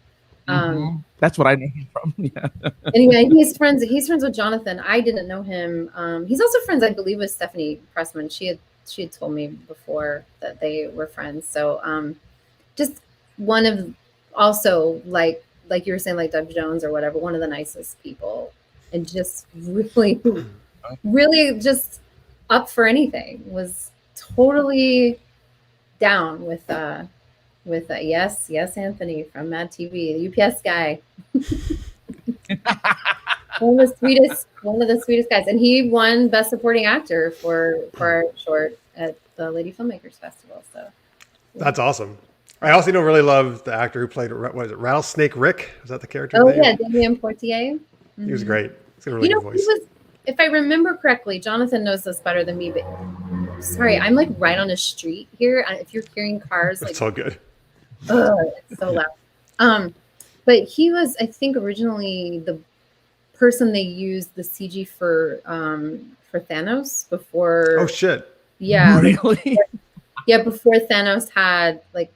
That's what I know him from. Yeah. Anyway, he's friends with Jonathan. I didn't know him. He's also friends, I believe, with Stephanie Pressman. She had told me before that they were friends. So just one of also like you were saying, like Doug Jones or whatever, one of the nicest people, and just really, really just up for anything. Was totally down with yes, Anthony from Mad TV, the UPS guy. one of the sweetest guys, and he won Best Supporting Actor for our short at the Lady Filmmakers Festival. So yeah. That's awesome. I also really love the actor who played Rattlesnake Rick. Was that the character? Oh yeah, Damien Portier. He was great. He's got a really good voice. If I remember correctly, Jonathan knows this better than me. But sorry, I'm right on a street here. If you're hearing cars, it's all good. It's so loud. But he was, I think, originally the person they used the CG for Thanos before. Oh shit! Yeah. Really? Yeah, before Thanos had like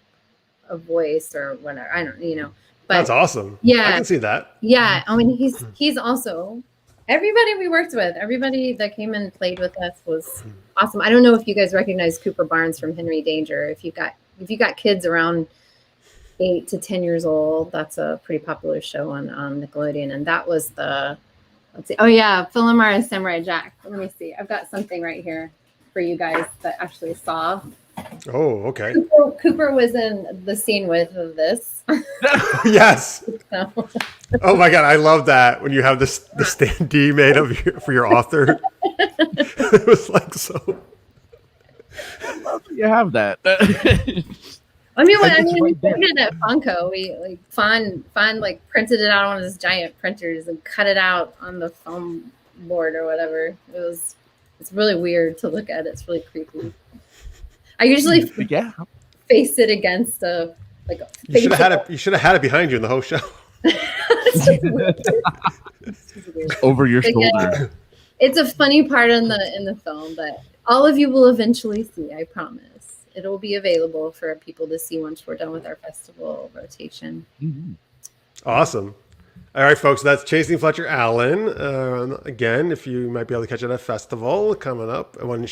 a voice or whatever. I don't, But That's awesome. Yeah, I can see that. Yeah, I mean he's also everybody we worked with, everybody that came and played with us was awesome. I don't know if you guys recognize Cooper Barnes from Henry Danger. If you got kids around 8 to 10 years old, that's a pretty popular show on Nickelodeon, and that was let's see. Oh yeah, Philomar and Samurai Jack. Let me see. I've got something right here for you guys that actually saw. Oh, okay. Cooper was in the scene with this. Yes. So. Oh my God, I love that when you have the standee made for your author. It was like so. You have that. I mean, we put it at Funko. We like Fon like printed it out on his giant printers and cut it out on the foam board or whatever. It's really weird to look at. It's really creepy. I usually face it against a like. You should have had it behind you in the whole show. Over your shoulder. It's a funny part in the film, but all of you will eventually see. I promise. It'll be available for people to see once we're done with our festival rotation. Mm-hmm. Awesome. All right, folks, that's Chasing Fletcher Allen. Again, if you might be able to catch it at a festival coming up, when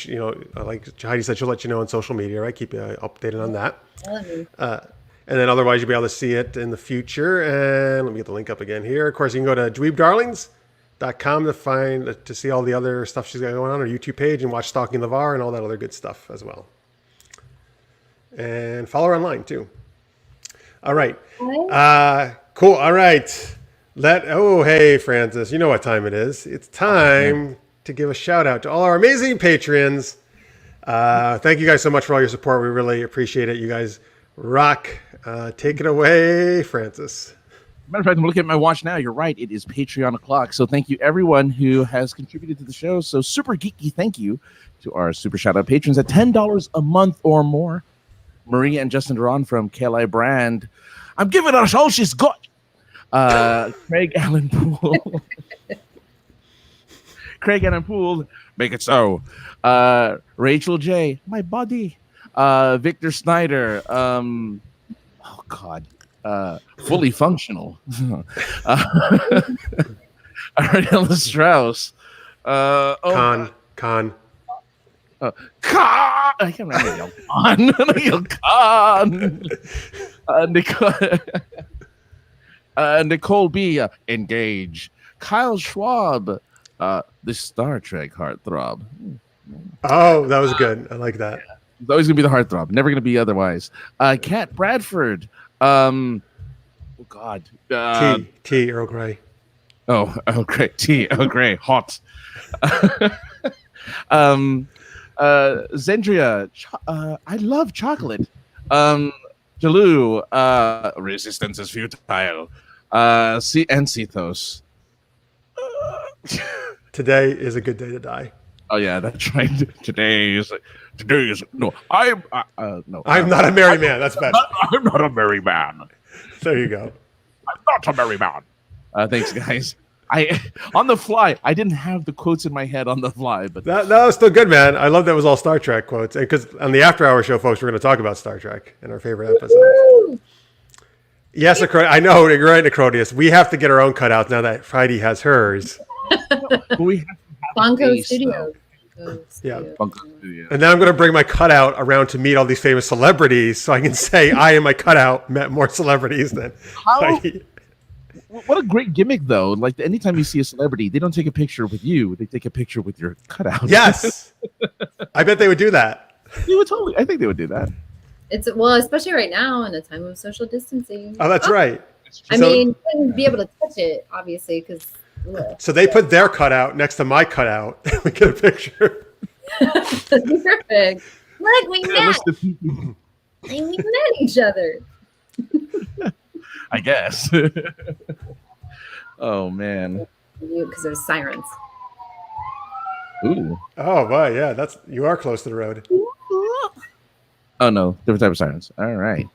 like Heidi said, she'll let you know on social media, right? Keep you updated on that. And then otherwise, you'll be able to see it in the future. And let me get the link up again here. Of course, you can go to dweebdarlings.com to see all the other stuff she's got going on her YouTube page and watch Stalking LeVar and all that other good stuff as well. And follow her online too. All right. Cool. All right. Hey, Francis, you know what time it is. It's time to give a shout out to all our amazing patrons. Thank you guys so much for all your support. We really appreciate it. You guys rock. Take it away, Francis. Matter of fact, I'm looking at my watch now. You're right. It is Patreon o'clock. So thank you, everyone who has contributed to the show. So super geeky thank you to our super shout out patrons at $10 a month or more. Maria and Justin Duran from KLI Brand. I'm giving her all she's got. Craig Allen Poole. Craig Allen Poole. Make it so. Rachel J. My body. Victor Snyder. Oh God. Fully functional. Ariella Strauss. Con. I can't remember yell Con. Nicole B. Engage. Kyle Schwab. The Star Trek heartthrob. Oh, that was good. I like that. It's always gonna be the heartthrob. Never gonna be otherwise. Kat Bradford. Oh God. Tea Earl Grey. Oh, great. Tea Earl Grey. Hot. Zendria. I love chocolate. Jalou. Resistance is futile. And Cethos. Today is a good day to die. Oh yeah, that's right. Today is no. I'm not a merry man. That's bad. I'm not a merry man. There you go. I'm not a merry man. Thanks, guys. On the fly, I didn't have the quotes in my head on the fly, but that was still good, man. I love that it was all Star Trek quotes, because on the After Hour show, folks, we're going to talk about Star Trek and our favorite episodes. Yes, I know, you're right, Necrodius. We have to get our own cutouts now that Heidi has hers. We have Funko Studios. Yeah. Funko Studio. And then I'm going to bring my cutout around to meet all these famous celebrities, so I can say I and my cutout met more celebrities than Heidi. What a great gimmick, though. Like, anytime you see a celebrity, they don't take a picture with you. They take a picture with your cutout. Yes. I bet they would do that. They would totally. I think they would do that. Especially right now in a time of social distancing. Oh, that's right. I mean, you wouldn't be able to touch it, obviously, because... So they put their cutout next to my cutout, and we get a picture. Perfect. Look, we met. We met each other. I guess. Oh man. Because there's sirens. Ooh. Oh wow, yeah, you are close to the road. Oh no, different type of sirens. All right.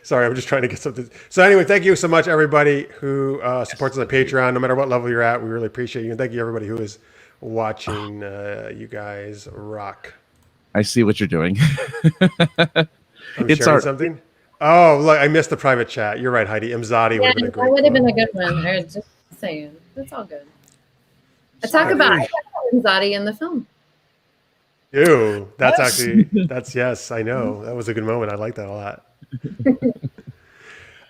Sorry, I'm just trying to get something. So anyway, thank you so much, everybody who supports us on Patreon. No matter what level you're at, we really appreciate you. And thank you, everybody who is watching. You guys rock. I see what you're doing. I'm It's sharing our- something. Oh, look, I missed the private chat. You're right, Heidi. Imzadi would Yeah, have been a that great would have been quote. a good one. I was just saying. That's all good. I talk about Zadi in the film. Ew, that's Yes. actually, yes, I know. That was a good moment. I like that a lot.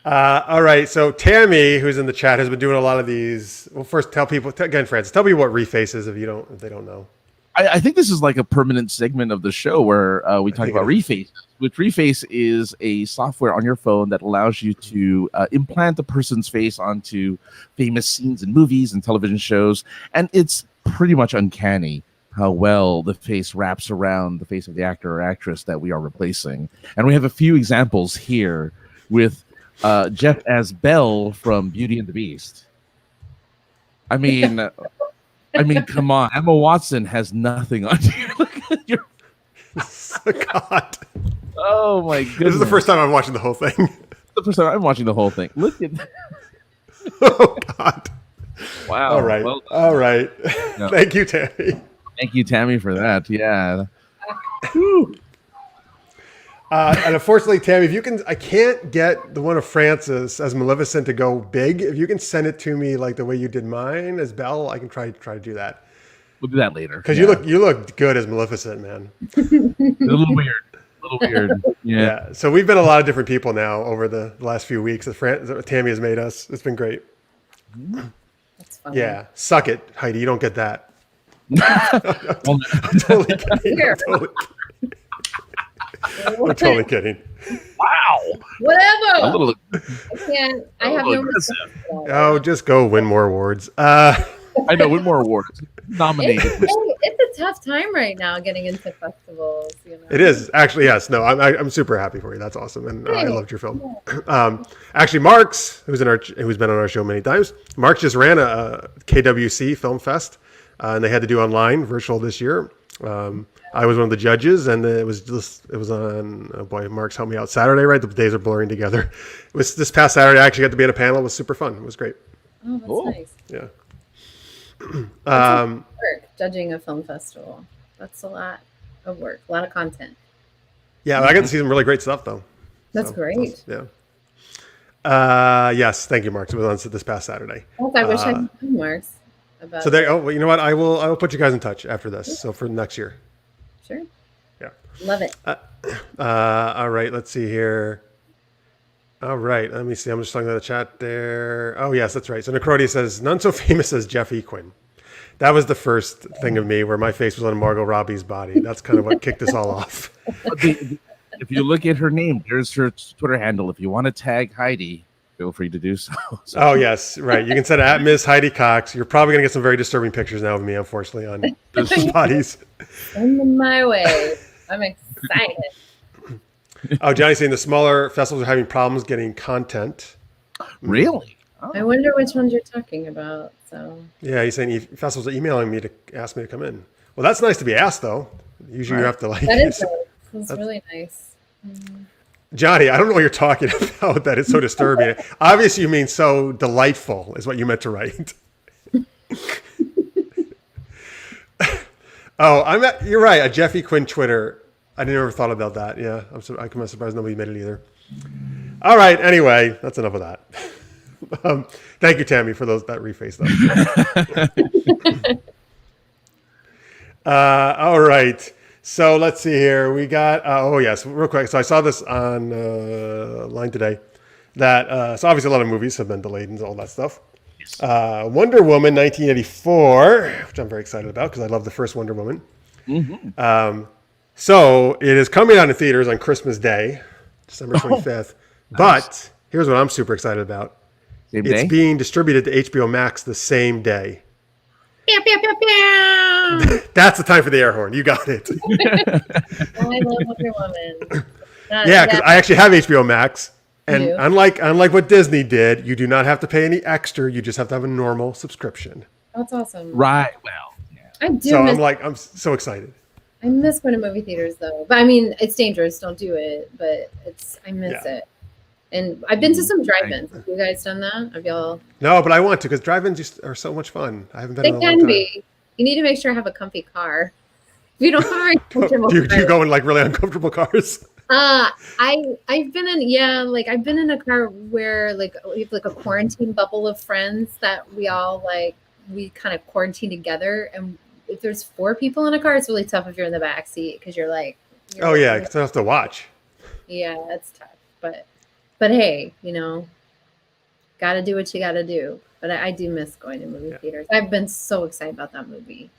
All right, so Tammy, who's in the chat, has been doing a lot of these. Well, first, tell people, again, Francis, tell people what Reface is if they don't know. I think this is like a permanent segment of the show where we talk think about it Reface, which Reface is a software on your phone that allows you to implant a person's face onto famous scenes in movies and television shows. And it's pretty much uncanny how well the face wraps around the face of the actor or actress that we are replacing. And we have a few examples here with Jeff as Belle from Beauty and the Beast. I mean, come on. Emma Watson has nothing on you. Look at your. God. Oh my goodness! This is the first time I'm watching the whole thing. The first time I'm watching the whole thing. Look at. Oh, God. Wow. All right. Well, All right. No. Thank you, Tammy. thank you, Tammy, for that. Yeah. Whew. And unfortunately, Tammy, if you can, I can't get the one of Francis as Maleficent to go big. If you can send it to me like the way you did mine as Belle, I can try to do that. We'll do that later. Because Yeah. you look good as Maleficent, man. a little weird. A little weird. Yeah. Yeah. So we've been a lot of different people now over the last few weeks that Tammy has made us. It's been great. That's funny. Yeah. Suck it, Heidi. You don't get that. Well, I'm totally kidding. Here. I'm totally kidding. wow. A Whatever. little. I can't. I have little no aggressive. respect for that. Oh, just go win more awards. I know. Win more awards. Nominated. It's a tough time right now getting into festivals. You know? It is actually, yes. No, I'm super happy for you. That's awesome, and I Thanks. loved your film. Actually, Mark's, who's been on our show many times. Mark just ran a KWC Film Fest, and they had to do online virtual this year. I was one of the judges, and it was on. Oh boy, Mark's helped me out. Saturday, right? The days are blurring together. It was this past Saturday. I actually got to be in a panel. It was super fun. It was great. Oh, that's Cool. nice. Yeah. Work judging a film festival. That's a lot of work. A lot of content. Yeah, I got to see some really great stuff though. That's So, great. Yeah. Yes, thank you, Mark. It was on this past Saturday. I wish I had marks about. So there. Oh, well, you know what? I will put you guys in touch after this. So for next year. Sure. Yeah. Love it. All right. Let's see here. All right. Let me see. I'm just looking at the chat there. Oh yes, that's right. So Necrodia says none so famous as Jeff Equin. That was the first thing of me where my face was on Margot Robbie's body. That's kind of what kicked us all off. If you look at her name, there's her Twitter handle. If you want to tag Heidi, feel free to do so. Oh yes, right. You can send it at Miss Heidi Cox. You're probably gonna get some very disturbing pictures now of me, unfortunately, on those bodies. Send them my way. I'm excited. Oh, Johnny's saying the smaller festivals are having problems getting content. Really? Oh. I wonder which ones you're talking about. So Yeah, he's saying festivals are emailing me to ask me to come in. Well, that's nice to be asked, though. Usually you have to like. that is nice. That's really nice. Johnny, I don't know what you're talking about. That is so disturbing. Obviously, you mean so delightful is what you meant to write. Oh, you're right. A Jeffy Quinn Twitter. I never thought about that. Yeah, I'm surprised nobody made it either. All right. Anyway, that's enough of that. Thank you, Tammy, for that reface, though. All right. So let's see here. We got, oh, yes, real quick. So I saw this on line today that, so obviously a lot of movies have been delayed and all that stuff. Yes. Wonder Woman 1984, which I'm very excited about because I love the first Wonder Woman. Mm-hmm. So it is coming out in theaters on Christmas Day, December 25th. But here's what I'm super excited about. Same It's day? being distributed to HBO Max the same day. Pew, pew, pew, pew. That's the time for the air horn. You got it. I love Wonder Woman. Yeah, because I actually have HBO Max. And You? unlike what Disney did, you do not have to pay any extra. You just have to have a normal subscription. That's awesome. Right. Well, yeah. I do So miss I'm so excited. I miss going to movie theaters though. But I mean, it's dangerous. Don't do it. But I miss it. And I've been to some drive-ins. Have you guys done that? Have y'all? No, but I want to because drive-ins just are so much fun. I haven't been They in a long can time. be. You need to make sure I have a comfy car. We don't have very comfortable Do you cars. go in like really uncomfortable cars? I've been in a car where like we have like a quarantine bubble of friends that we all we kind of quarantine together, and if there's 4 people in a car, it's really tough if you're in the back seat because you're like, Oh yeah, because I have to watch. yeah, it's tough. But hey, gotta do what you gotta do. But I do miss going to movie theaters. I've been so excited about that movie.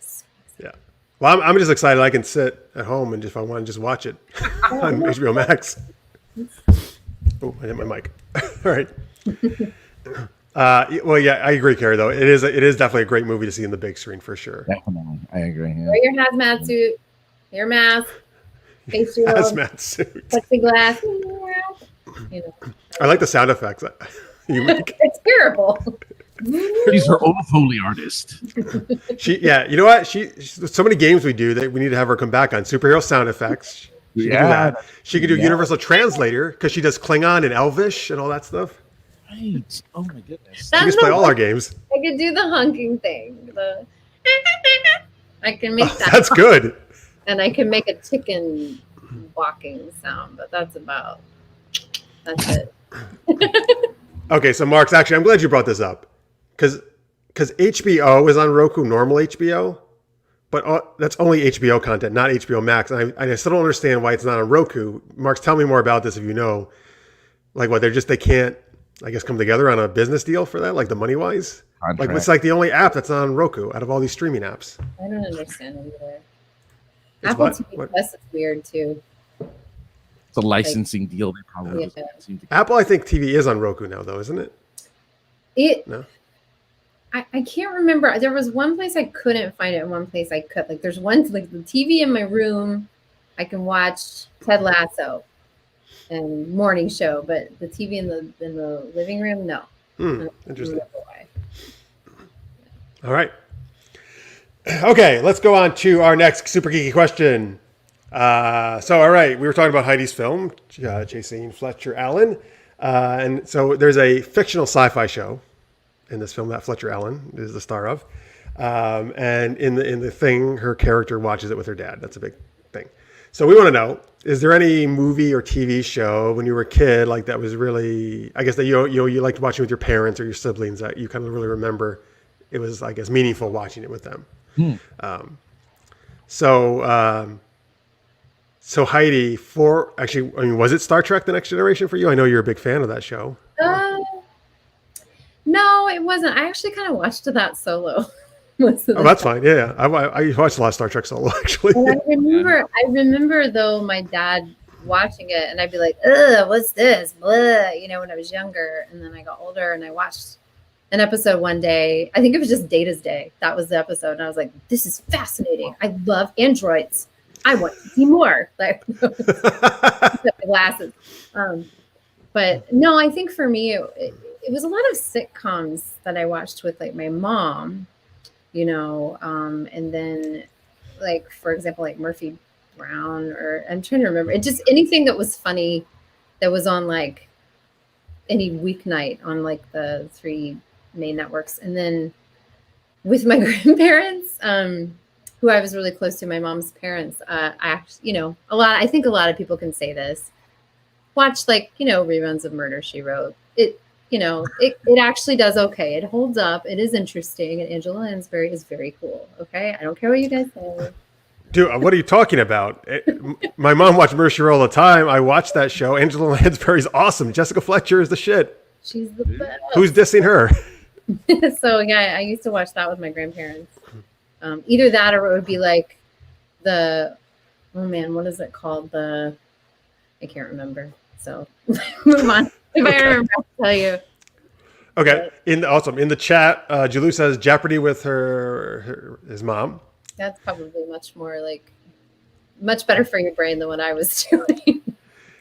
Yeah. Well, I'm just excited I can sit at home and if I want to just watch it on HBO Max. Oh, I hit my mic. All right. Well, yeah, I agree, Carrie. Though it is definitely a great movie to see in the big screen for sure. Definitely, I agree. Yeah. Wear your hazmat suit, your mask, face shield, Hazmat suit. plexiglass. I like the sound effects you make. It's terrible. She's her own Foley artist. You know what? So many games we do that we need to have her come back on superhero sound effects. She can do that. She can do Universal Translator because she does Klingon and Elvish and all that stuff. Right. Oh my goodness. She can play all our games. I could do the honking thing. I can make that. That's good. And I can make a chicken walking sound, but that's it. Okay, so Marks, actually, I'm glad you brought this up because HBO is on Roku, normal HBO, but that's only HBO content, not HBO Max. And I still don't understand why it's not on Roku. Marks, tell me more about this if you know. Like what, they can't, I guess, come together on a business deal for that, like the money wise? Like it's like the only app that's not on Roku out of all these streaming apps. I don't understand it either. It's Apple what? TV Plus is weird too. It's a licensing deal. They probably seem to. Apple, I think TV is on Roku now, though, isn't it? No. I can't remember. There was one place I couldn't find it, and one place I could. Like, there's one like the TV in my room. I can watch Ted Lasso and Morning Show, but the TV in the living room, no. Interesting. All right. Okay, let's go on to our next super geeky question. All right, we were talking about Heidi's film, Chasing Fletcher Allen. And so there's a fictional sci-fi show in this film that Fletcher Allen is the star of. And in the thing, her character watches it with her dad. That's a big thing. So we want to know, is there any movie or TV show when you were a kid, like that was really, I guess that you liked watching with your parents or your siblings that you kind of really remember it was, I guess, meaningful watching it with them? So Heidi, was it Star Trek: The Next Generation for you? I know you're a big fan of that show. No, it wasn't. I actually kind of watched that solo. That's fine. Yeah. I watched a lot of Star Trek solo, actually. And I remember though my dad watching it, and I'd be like, "Ugh, what's this?" Blah, when I was younger, and then I got older, and I watched an episode one day. I think it was just Data's Day. That was the episode, and I was like, "This is fascinating. I love androids. I want to see more." Like glasses. But no, I think for me, it was a lot of sitcoms that I watched with like my mom, and then like, for example, like Murphy Brown, or I'm trying to remember. It just anything that was funny that was on like any weeknight on like the 3 main networks. And then with my grandparents, who I was really close to, my mom's parents, I actually, I think a lot of people can say this, watch like, reruns of Murder, She Wrote. It actually does okay. It holds up. It is interesting. And Angela Lansbury is very cool. Okay. I don't care what you guys say. Dude, what are you talking about? My mom watched Murder, She Wrote all the time. I watched that show. Angela Lansbury's awesome. Jessica Fletcher is the shit. She's the best. Who's dissing her? So yeah, I used to watch that with my grandparents. Either that, or it would be like what is it called? I can't remember. So move on. If I remember, I'll tell you. Okay. In the chat, Julu says Jeopardy with his mom. That's probably much better for your brain than what I was doing.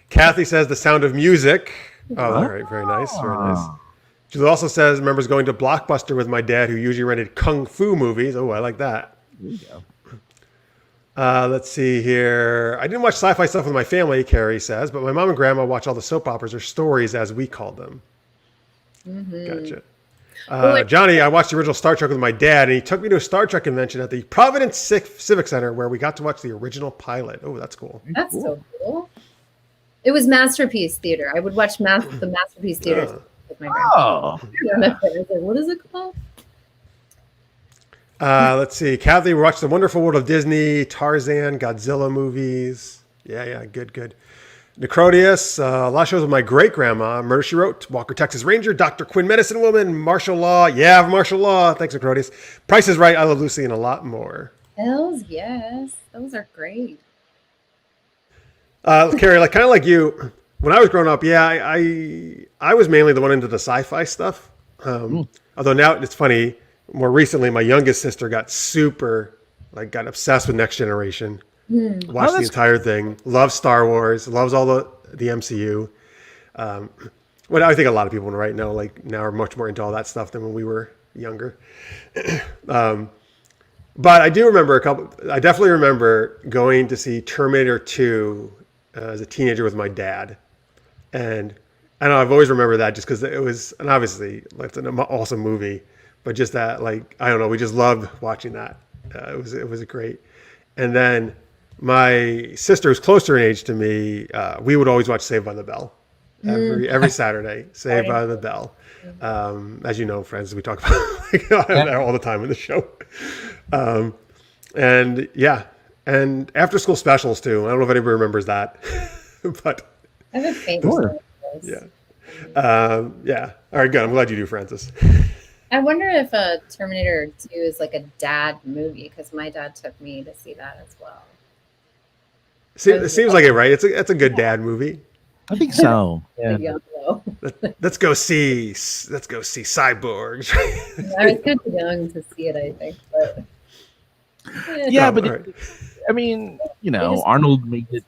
Kathy says The Sound of Music. Oh, all right. Very nice. Very nice. Julie also says, remembers going to Blockbuster with my dad, who usually rented kung fu movies. Oh, I like that. There you go. Let's see here. I didn't watch sci-fi stuff with my family, Carrie says, but my mom and grandma watch all the soap operas or stories, as we called them. Mm-hmm. Gotcha. Johnny, I watched the original Star Trek with my dad, and he took me to a Star Trek convention at the Providence Civic Center where we got to watch the original pilot. Oh, that's cool. That's so cool. It was Masterpiece Theater. I would watch the Masterpiece Theater with my grandpa. Oh. I remember. I was like, what is it called? Let's see. Kathy watched The Wonderful World of Disney, Tarzan, Godzilla movies. Yeah, good. Necrodius, a lot of shows with my great-grandma. Murder, She Wrote, Walker, Texas Ranger, Dr. Quinn, Medicine Woman, Martial Law. Yeah, Martial Law. Thanks, Necrodius. Price is Right, I Love Lucy, and a lot more. Hells yes. Those are great. Carrie, kind of like you, when I was growing up, I was mainly the one into the sci-fi stuff. Although now it's funny, more recently, my youngest sister got obsessed with Next Generation. Watched the entire thing. Loves Star Wars. Loves all the MCU. What I think a lot of people right now are much more into all that stuff than when we were younger. But I do remember I definitely remember going to see Terminator 2 as a teenager with my dad, and I know I've always remembered that just because it was, and obviously it's an awesome movie, but just that I don't know, we just loved watching that. It was great, and then. My sister, who's closer in age to me, we would always watch Saved by the Bell every Saturday. Saved by the Bell, as you know, friends, we talk about all the time in the show. And after school specials too. I don't know if anybody remembers that, but I have a favorite. Yeah. All right, good. I'm glad you do, Francis. I wonder if Terminator 2 is like a dad movie because my dad took me to see that as well. It seems like it, right? It's a good dad movie. I think so. Yeah. Let's go see Cyborgs. I was kind of young to see it, I think, but I mean, Arnold made it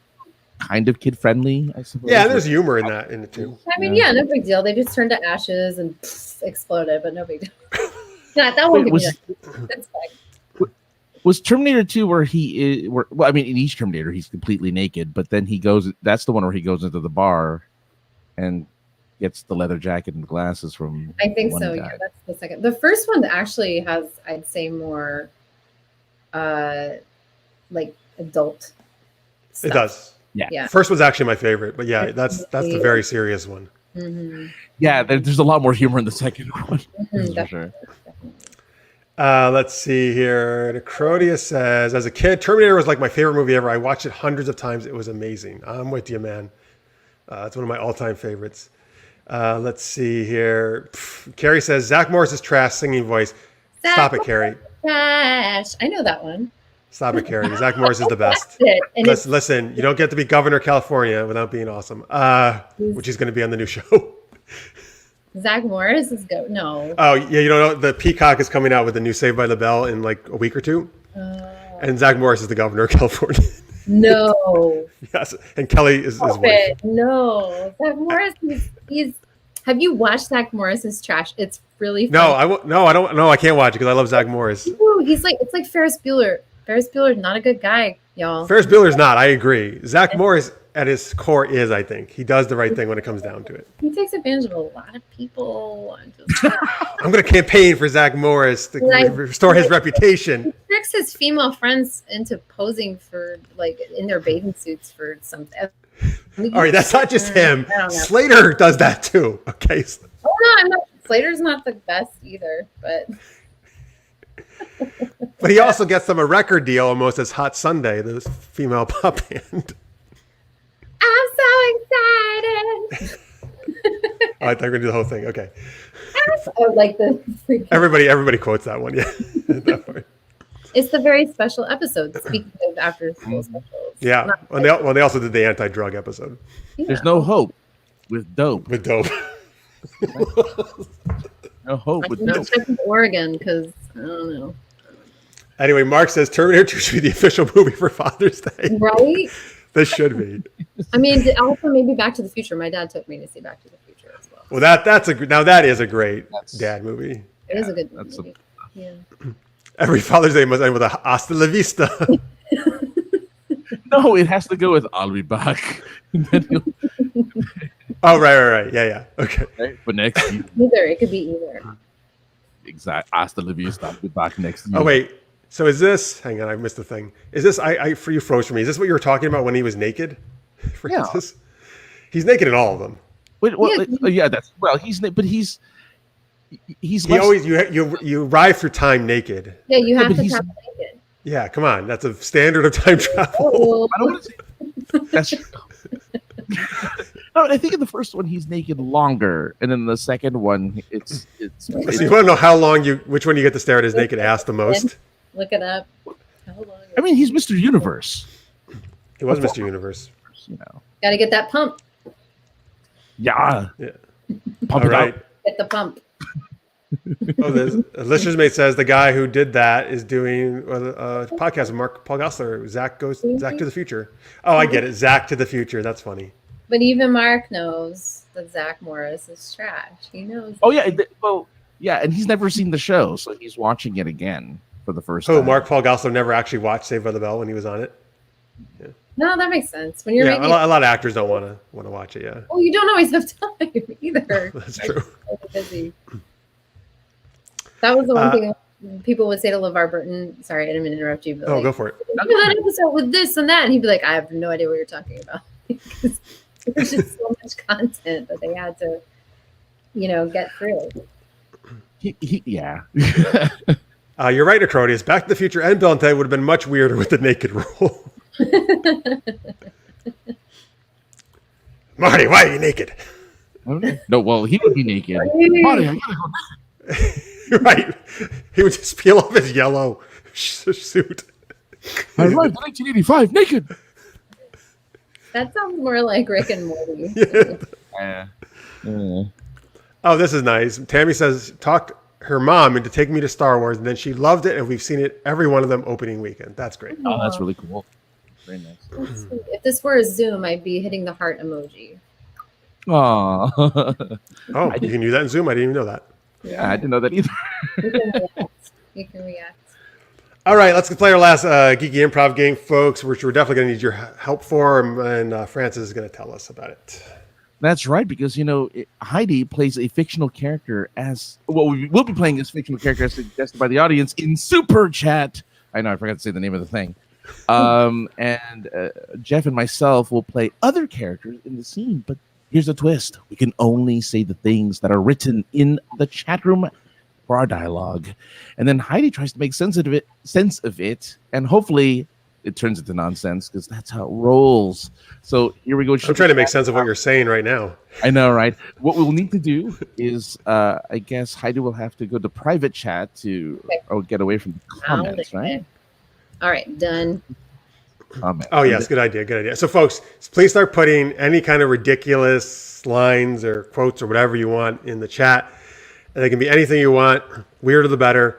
kind of kid friendly, I suppose. Yeah, there's humor in it too. I mean, no big deal. They just turned to ashes and exploded, but no big deal. That won't give me that's fine. Was Terminator 2 where he is? In each Terminator he's completely naked, but then he goes. That's the one where he goes into the bar, and gets the leather jacket and glasses from. I think so. Guy. Yeah, that's the second. The first one actually has, I'd say, more, adult stuff. It does. Yeah. First one's actually my favorite, but that's the very serious one. Mm-hmm. Yeah, there's a lot more humor in the second one. Mm-hmm, for sure. Let's see here. Necrodius says, as a kid, Terminator was like my favorite movie ever. I watched it hundreds of times. It was amazing. I'm with you, man. It's one of my all-time favorites. Let's see here. Carrie says, Zach Morris's trash singing voice. Stop it, Carrie. Trash. I know that one. Stop it, Carrie. Zach Morris is the best. Listen, you don't get to be governor of California without being awesome, which is going to be on the new show. Zach Morris is good. No. Oh, yeah. The Peacock is coming out with the new Saved by the Bell in like a week or two. And Zach Morris is the governor of California. No. Yes. And Kelly is his wife. No. Zach Morris, he's. Have you watched Zach Morris's trash? It's really funny. I don't know. I can't watch it because I love Zach Morris. Ooh, it's like Ferris Bueller. Ferris Bueller's not a good guy, y'all. Ferris Bueller's not. I agree. Zach Morris at his core is, I think. He does the right thing when it comes down to it. He takes advantage of a lot of people. I'm going to campaign for Zach Morris to restore his reputation. He tricks his female friends into posing for, in their bathing suits for something. All right, that's not just him. Slater does that too. Okay. Oh, no, Slater's not the best either, but... But he also gets them a record deal almost as Hot Sunday, the female pop band. I'm so excited. I thought we were going to do the whole thing. Okay. Everybody quotes that one. Yeah. That part. It's the very special episode. Speaking of after school specials. Yeah. They also did the anti-drug episode. Yeah. There's no hope with dope. With dope. No hope with dope. Check with Oregon because I don't know. Anyway, Mark says Terminator 2 should be the official movie for Father's Day. Right? This should be. I mean, also maybe Back to the Future. My dad took me to see Back to the Future as well. Well, that is a great dad movie. It is a good movie. Yeah. Every Father's Day must end with a hasta la vista. No, it has to go with I'll be back. Oh, right. Yeah. Okay. Right, but next. Either. It could be either. Exactly. Hasta la vista. I'll be back next year. Oh wait, so is this? Hang on, I missed the thing. Is this? For you froze for me. Is this what you were talking about when he was naked? Francis? He's naked in all of them. Wait, well, yeah, that's but he's He always you arrive through time naked. Yeah, you have but to he's- have naked. Yeah, come on, that's a standard of time travel. Oh, I don't want to say that's. No, I think in the first one he's naked longer, and in the second one it's So you want to know how long which one you get to stare at his naked ass the most? look it up. How long? I mean, he's Mr. Universe. He was Mr. Universe. You know. Got to get that pump. Yeah. Yeah. Pump All it right. up. Get the pump. Oh, a listener's mate says the guy who did that is doing a podcast with Mark Paul Gosselaar. Zach to the future. Oh, I get it. Zach to the future. That's funny. But even Mark knows that Zach Morris is trash. He knows. Oh yeah. Well, yeah, and he's never seen the show, so he's watching it again for the first time. Oh, Mark Paul Gosselaar never actually watched Saved by the Bell when he was on it. No, that makes sense. When you're Yeah, making, a lot of actors don't want to watch it. Yeah, oh, you don't always have time either. that's true. So busy. That was the one thing people would say to LeVar Burton. Sorry, I didn't mean to interrupt you. But Oh, like, go for it. "Do that episode with this and that," and he'd be like, "I have no idea what you're talking about." Because there's just so much content that they had to, get through. Yeah. You're right, Acrodius. Back to the Future and Bill and Ted would have been much weirder with the naked role. Marty, why are you naked? No, well, he would be naked. Marty, I'm gonna go. Right. He would just peel off his yellow suit. I arrived in 1985 naked. That sounds more like Rick and Morty. Yeah. Oh, this is nice. Tammy says, talked her mom into taking me to Star Wars, and then she loved it, and we've seen it every one of them opening weekend. That's great. Oh, that's really cool. Very nice. That's sweet. If this were a Zoom, I'd be hitting the heart emoji. Aw. Oh, you can do that in Zoom? I didn't even know that. Yeah, I didn't know that either. You can react. You can react. All right, let's play our last geeky improv game, folks, which we're definitely going to need your help for, and Francis is going to tell us about it. That's right, because Heidi plays a fictional character we will be playing this fictional character as suggested by the audience in Super Chat. I know I forgot to say the name of the thing. And Jeff and myself will play other characters in the scene, but here's the twist: we can only say the things that are written in the chat room for our dialogue, and then Heidi tries to make sense of it, and hopefully it turns into nonsense because that's how it rolls. So here we go. I'm trying to make sense of what you're saying right now. I know, right? What we'll need to do is, I guess Heidi will have to go to private chat or get away from the comments, right? All right, done. Comment. Oh, yes, good idea, good idea. So, folks, please start putting any kind of ridiculous lines or quotes or whatever you want in the chat. And they can be anything you want, weirder the better.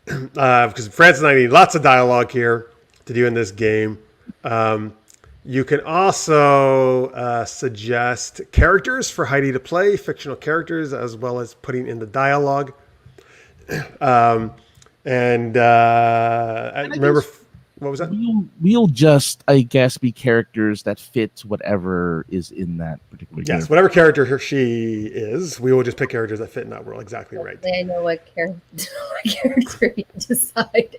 Because Francis and I need lots of dialogue here to do in this game. You can also suggest characters for Heidi to play, fictional characters, as well as putting in the dialogue. Remember, what was that? We'll just, I guess, be characters that fit whatever is in that particular game. Yes, whatever character she is, we will just pick characters that fit in that world. Exactly right. I know what character you decide.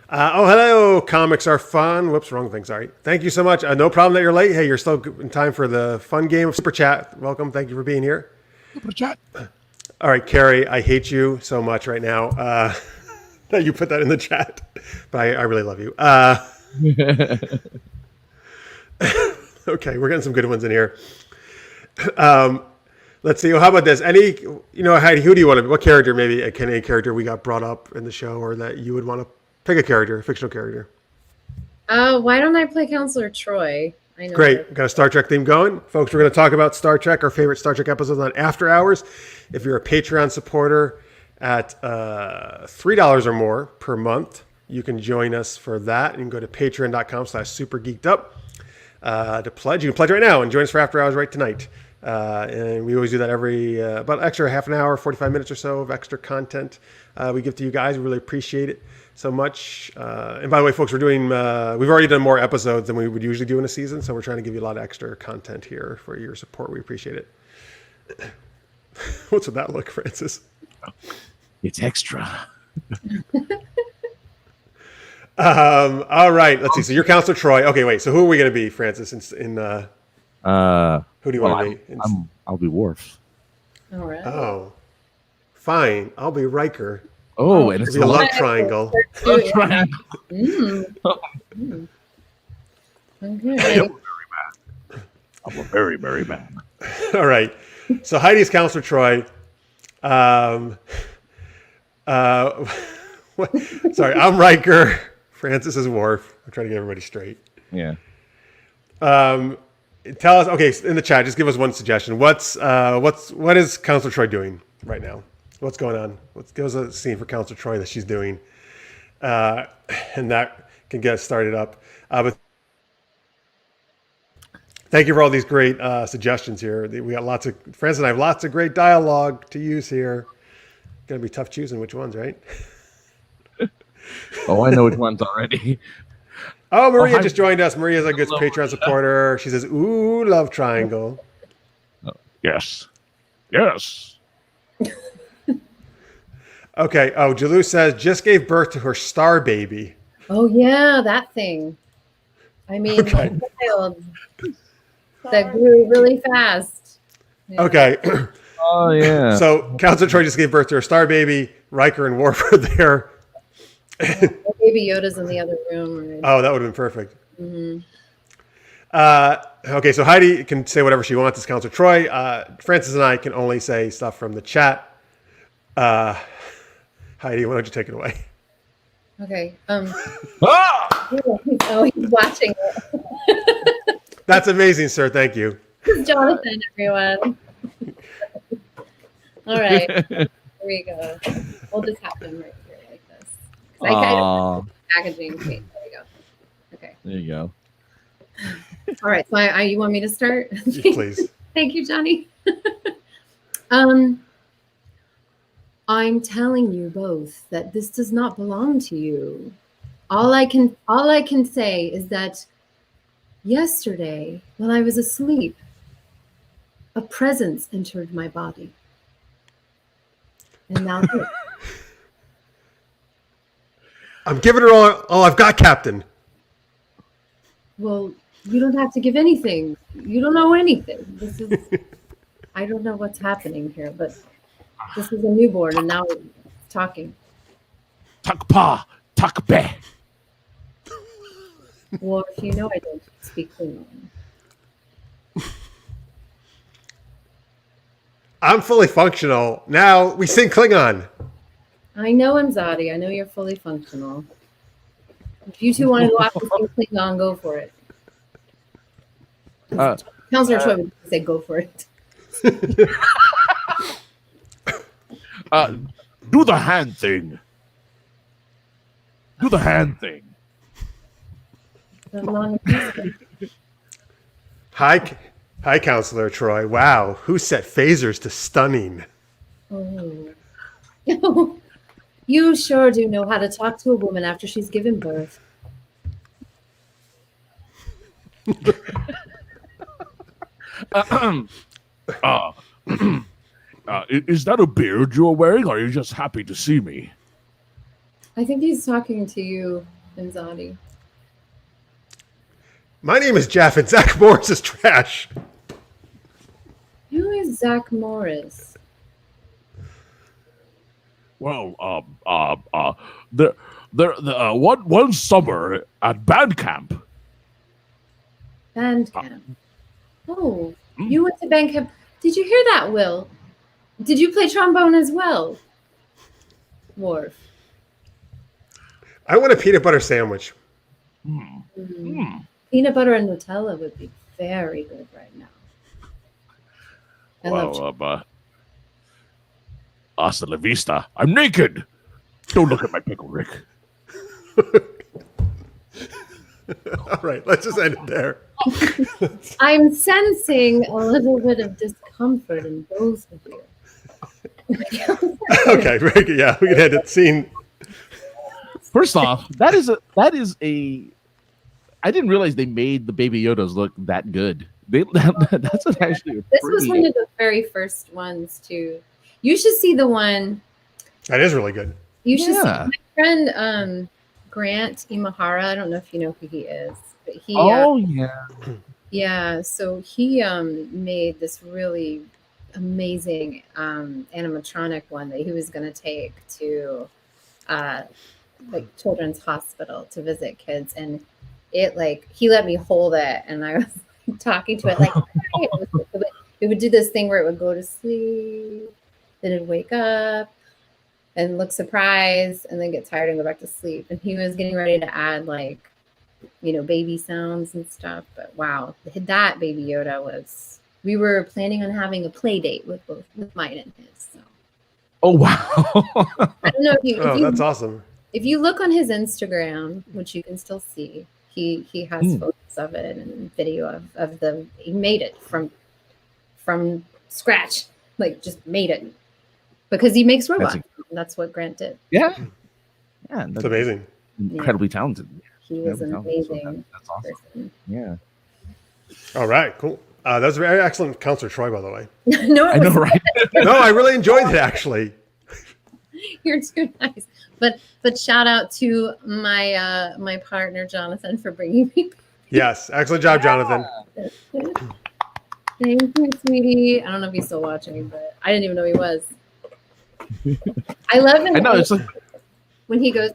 Hello. Comics are fun. Whoops, wrong thing. Sorry. Thank you so much. No problem that you're late. Hey, you're still in time for the fun game of Super Chat. Welcome. Thank you for being here. Super Chat. All right, Carrie, I hate you so much right now that you put that in the chat, but I really love you. Okay, we're getting some good ones in here. Let's see. Well, how about this? Heidi, who do you want to be? What character, maybe a character we got brought up in the show, or that you would want to pick a character, a fictional character? Why don't I play Counselor Troy? I know. Great. Got a Star Trek theme going. Folks, we're going to talk about Star Trek, our favorite Star Trek episodes on After Hours. If you're a Patreon supporter at $3 or more per month, you can join us for that. You can go to patreon.com/supergeekedup to pledge. You can pledge right now and join us for After Hours right tonight. And we always do that every about extra half an hour, 45 minutes or so of extra content we give to you guys. We really appreciate it so much. And by the way, folks, we've already done more episodes than we would usually do in a season, so we're trying to give you a lot of extra content here for your support. We appreciate it. What's with that look, Francis? It's extra. All right. Let's see. So you're Counselor Troy. Okay, wait. So who are we going to be, Francis? Who do you want to be? I'll be Worf. All right. Oh, fine. I'll be Riker. Oh, and it's It'll be a love triangle. love triangle. Okay. I'm a very merry man. All right. So Heidi's Counselor Troy. Sorry, I'm Riker. Francis is Worf. I'm trying to get everybody straight. Yeah. Tell us, okay, in the chat, just give us one suggestion. What is Counselor Troy doing right now? What's going on? Give us a scene for Counselor Troy that she's doing, and that can get us started up. But thank you for all these great suggestions here. We got Francis and I have lots of great dialogue to use here. Gonna be tough choosing which ones, right? Oh, I know which ones already. Oh, Maria just joined us. Maria's a good Patreon supporter. She says, "Ooh, love triangle." Yes. Yes. Okay. Oh, Jalou says just gave birth to her star baby. Oh yeah, that thing. I mean, Okay. the child that grew really fast. Yeah. Okay. Oh yeah. So Counselor Troy just gave birth to her star baby. Riker and Worf are there. Baby Yoda's in the other room. Right? Oh, that would have been perfect. Mm-hmm. Okay, so Heidi can say whatever she wants as Counselor Troy. Francis and I can only say stuff from the chat. Heidi, why don't you take it away? Okay. Ah! Oh, he's watching it. That's amazing, sir. Thank you. This is Jonathan, everyone. All right. Here we go. We'll just have them right here like this. I kind of packaging. Wait, there we go. Okay. There you go. All right. So you want me to start? Please. Thank you, Johnny. I'm telling you both that this does not belong to you. All I can say is that yesterday, while I was asleep, a presence entered my body. And now I'm giving her all I've got, Captain. well, you don't have to give anything. You don't know anything. This is I don't know what's happening here, but this is a newborn and now it's talking. Takpa, takbe. Well, if you know I don't speak Klingon. I'm fully functional. Now we sing Klingon. I know, Imzadi. I know you're fully functional. If you two want to go off to sing Klingon, go for it. Counselor Troy would say go for it. Do the hand thing. Do the hand thing. Hi, Counselor Troy. Wow, who set phasers to stunning? Oh. You sure do know how to talk to a woman after she's given birth. Is that a beard you're wearing, or are you just happy to see me? I think he's talking to you, Imzadi. My name is Jeff, and Zach Morris is trash. Who is Zach Morris? Well, one summer at band camp. Band camp. Oh, you went to band camp. Did you hear that, Will? Did you play trombone as well? Worf. I want a peanut butter sandwich. Peanut butter and Nutella would be very good right now. I love hasta la vista. I'm naked. Don't look at my pickle, Rick. All right, let's just end it there. I'm sensing a little bit of discomfort in both of you. Okay, very good. Yeah, we can end it. Scene. First off, that is a. I didn't realize they made the Baby Yodas look that good. That's actually. This was one of the very first ones too. You should see the one That is really good. You should see Yeah. my friend Grant Imahara. I don't know if you know who he is, but he yeah, so he made this really amazing animatronic one that he was going to take to like Children's Hospital to visit kids, and it like he let me hold it, and I was like, talking to it like it would do this thing where it would go to sleep, then it'd wake up and look surprised, and then get tired and go back to sleep. And he was getting ready to add like, you know, baby sounds and stuff. But wow, that Baby Yoda was. We were planning on having a play date with mine and his. So. Oh wow! I don't know if you. Oh, that's awesome. If you look on his Instagram, which you can still see, he has photos of it and video of the. He made it from scratch, like just made it because he makes robots. That's what Grant did. Yeah, That's amazing. Incredibly talented. He was an amazing that's awesome. person. Yeah. All right, cool. That was a very excellent Counselor Troy, by the way. No, I know, right? No, I really enjoyed it, actually. You're too nice. But shout out to my my partner Jonathan for bringing me. Yes, excellent job, Jonathan. Thank you, sweetie. I don't know if he's still watching, but I didn't even know he was. I love him. I know it's like when he goes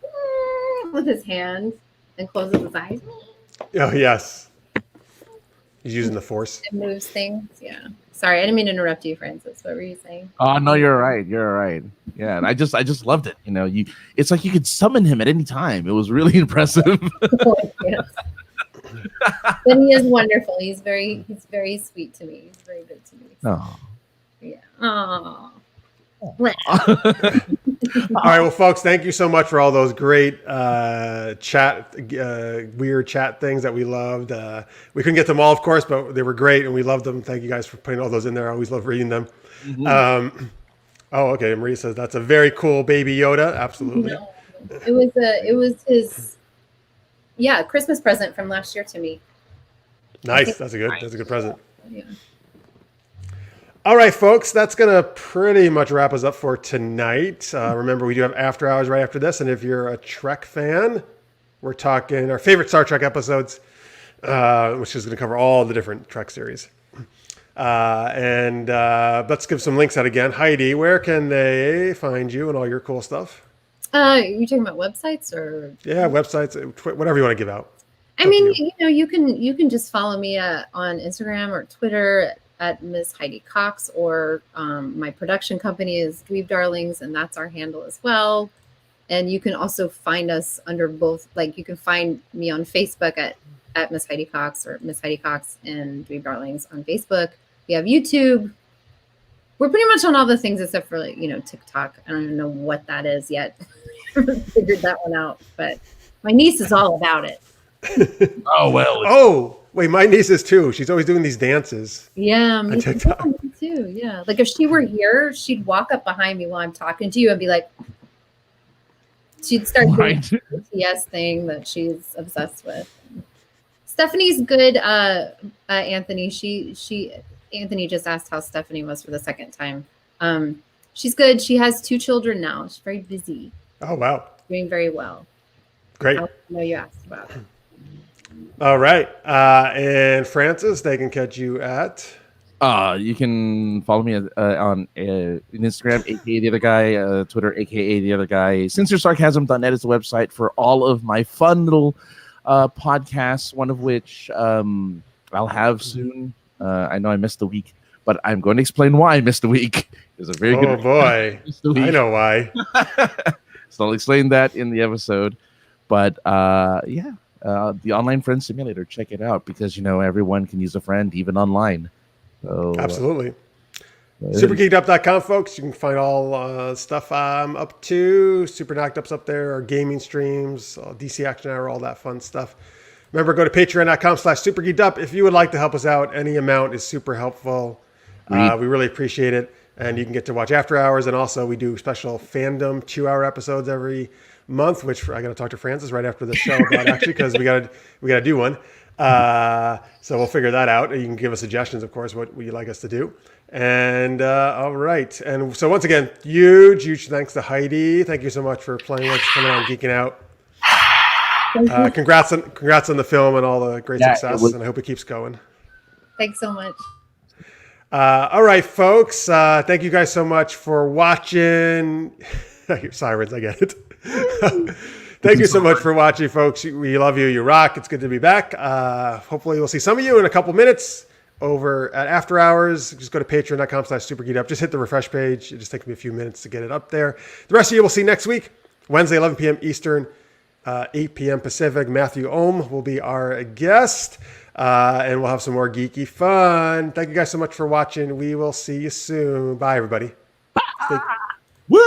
with his hand and closes his eyes. Oh, yes. He's using the Force. It moves things. Yeah. Sorry, I didn't mean to interrupt you, Francis. What were you saying? oh no, you're right. You're right. Yeah, and I just loved it. You know, it's like you could summon him at any time. It was really impressive. Yes. But he is wonderful. He's very sweet to me. He's very good to me. Oh. Yeah. Oh. All right, well, folks, thank you so much for all those great weird chat things that we loved. We couldn't get them all, of course, but they were great, and we loved them. Thank you guys for putting all those in there. I always love reading them. Mm-hmm. Okay. Maria says that's a very cool Baby Yoda. Absolutely. No, it was his Christmas present from last year to me. Nice. That's a good present. Yeah. All right, folks, that's going to pretty much wrap us up for tonight. Remember, we do have After Hours right after this. And if you're a Trek fan, we're talking our favorite Star Trek episodes, which is going to cover all the different Trek series. And let's give some links out again. Heidi, where can they find you and all your cool stuff? You talking about websites or? Yeah, websites, whatever you want to give out. I mean, you can just follow me on Instagram or Twitter at Miss Heidi Cox, or my production company is Dweeb Darlings, and that's our handle as well. And you can also find us under both, like you can find me on Facebook at Miss Heidi Cox or Miss Heidi Cox and Dweeb Darlings on Facebook. We have YouTube. We're pretty much on all the things except for TikTok. I don't even know what that is yet. I haven't figured that one out, but my niece is all about it. Oh well. Oh. Wait, my niece is too. She's always doing these dances. Yeah, me on TikTok. too. Yeah, like if she were here, she'd walk up behind me while I'm talking to you and be like, she'd start doing the BTS thing that she's obsessed with. Stephanie's good. Anthony, Anthony just asked how Stephanie was for the second time. She's good. She has 2 children now. She's very busy. Oh wow, Doing very well. great. I know you asked about it. All right. And Francis, they can catch you at. You can follow me on Instagram, aka the other guy, Twitter, aka the other guy. Sinceresarcasm.net is the website for all of my fun little podcasts, one of which I'll have soon. I know I missed a week, but I'm going to explain why I missed a week. It was a very good. Oh boy, I know why. So I'll explain that in the episode. But the Online Friend Simulator, check it out because everyone can use a friend even online. So, absolutely. Supergeekedup.com, folks. You can find all stuff I'm up to. Super Knocked Up's up there, our gaming streams, DC Action Hour, all that fun stuff. Remember, go to patreon.com/supergeekedup. If you would like to help us out, any amount is super helpful. We really appreciate it. And you can get to watch After Hours. And also, we do special fandom 2-hour episodes every month, which I got to talk to Francis right after the show about actually, because we got to do one. So we'll figure that out. You can give us suggestions, of course, what you'd like us to do. And all right. And so once again, huge thanks to Heidi. Thank you so much for playing with us, coming on Geeking Out. Congrats on the film and all the great success, and I hope it keeps going. Thanks so much. All right, folks. Thank you guys so much for watching. Sirens, I get it. Thank you so much for watching, folks. We love you. You rock. It's good to be back. Hopefully, we'll see some of you in a couple minutes over at After Hours. Just go to patreon.com/supergeekedup. Just hit the refresh page. It just takes me a few minutes to get it up there. The rest of you will see next week, Wednesday, 11 p.m. Eastern, 8 p.m. Pacific. Matthew Ohm will be our guest, and we'll have some more geeky fun. Thank you guys so much for watching. We will see you soon. Bye, everybody. Bye. Woo!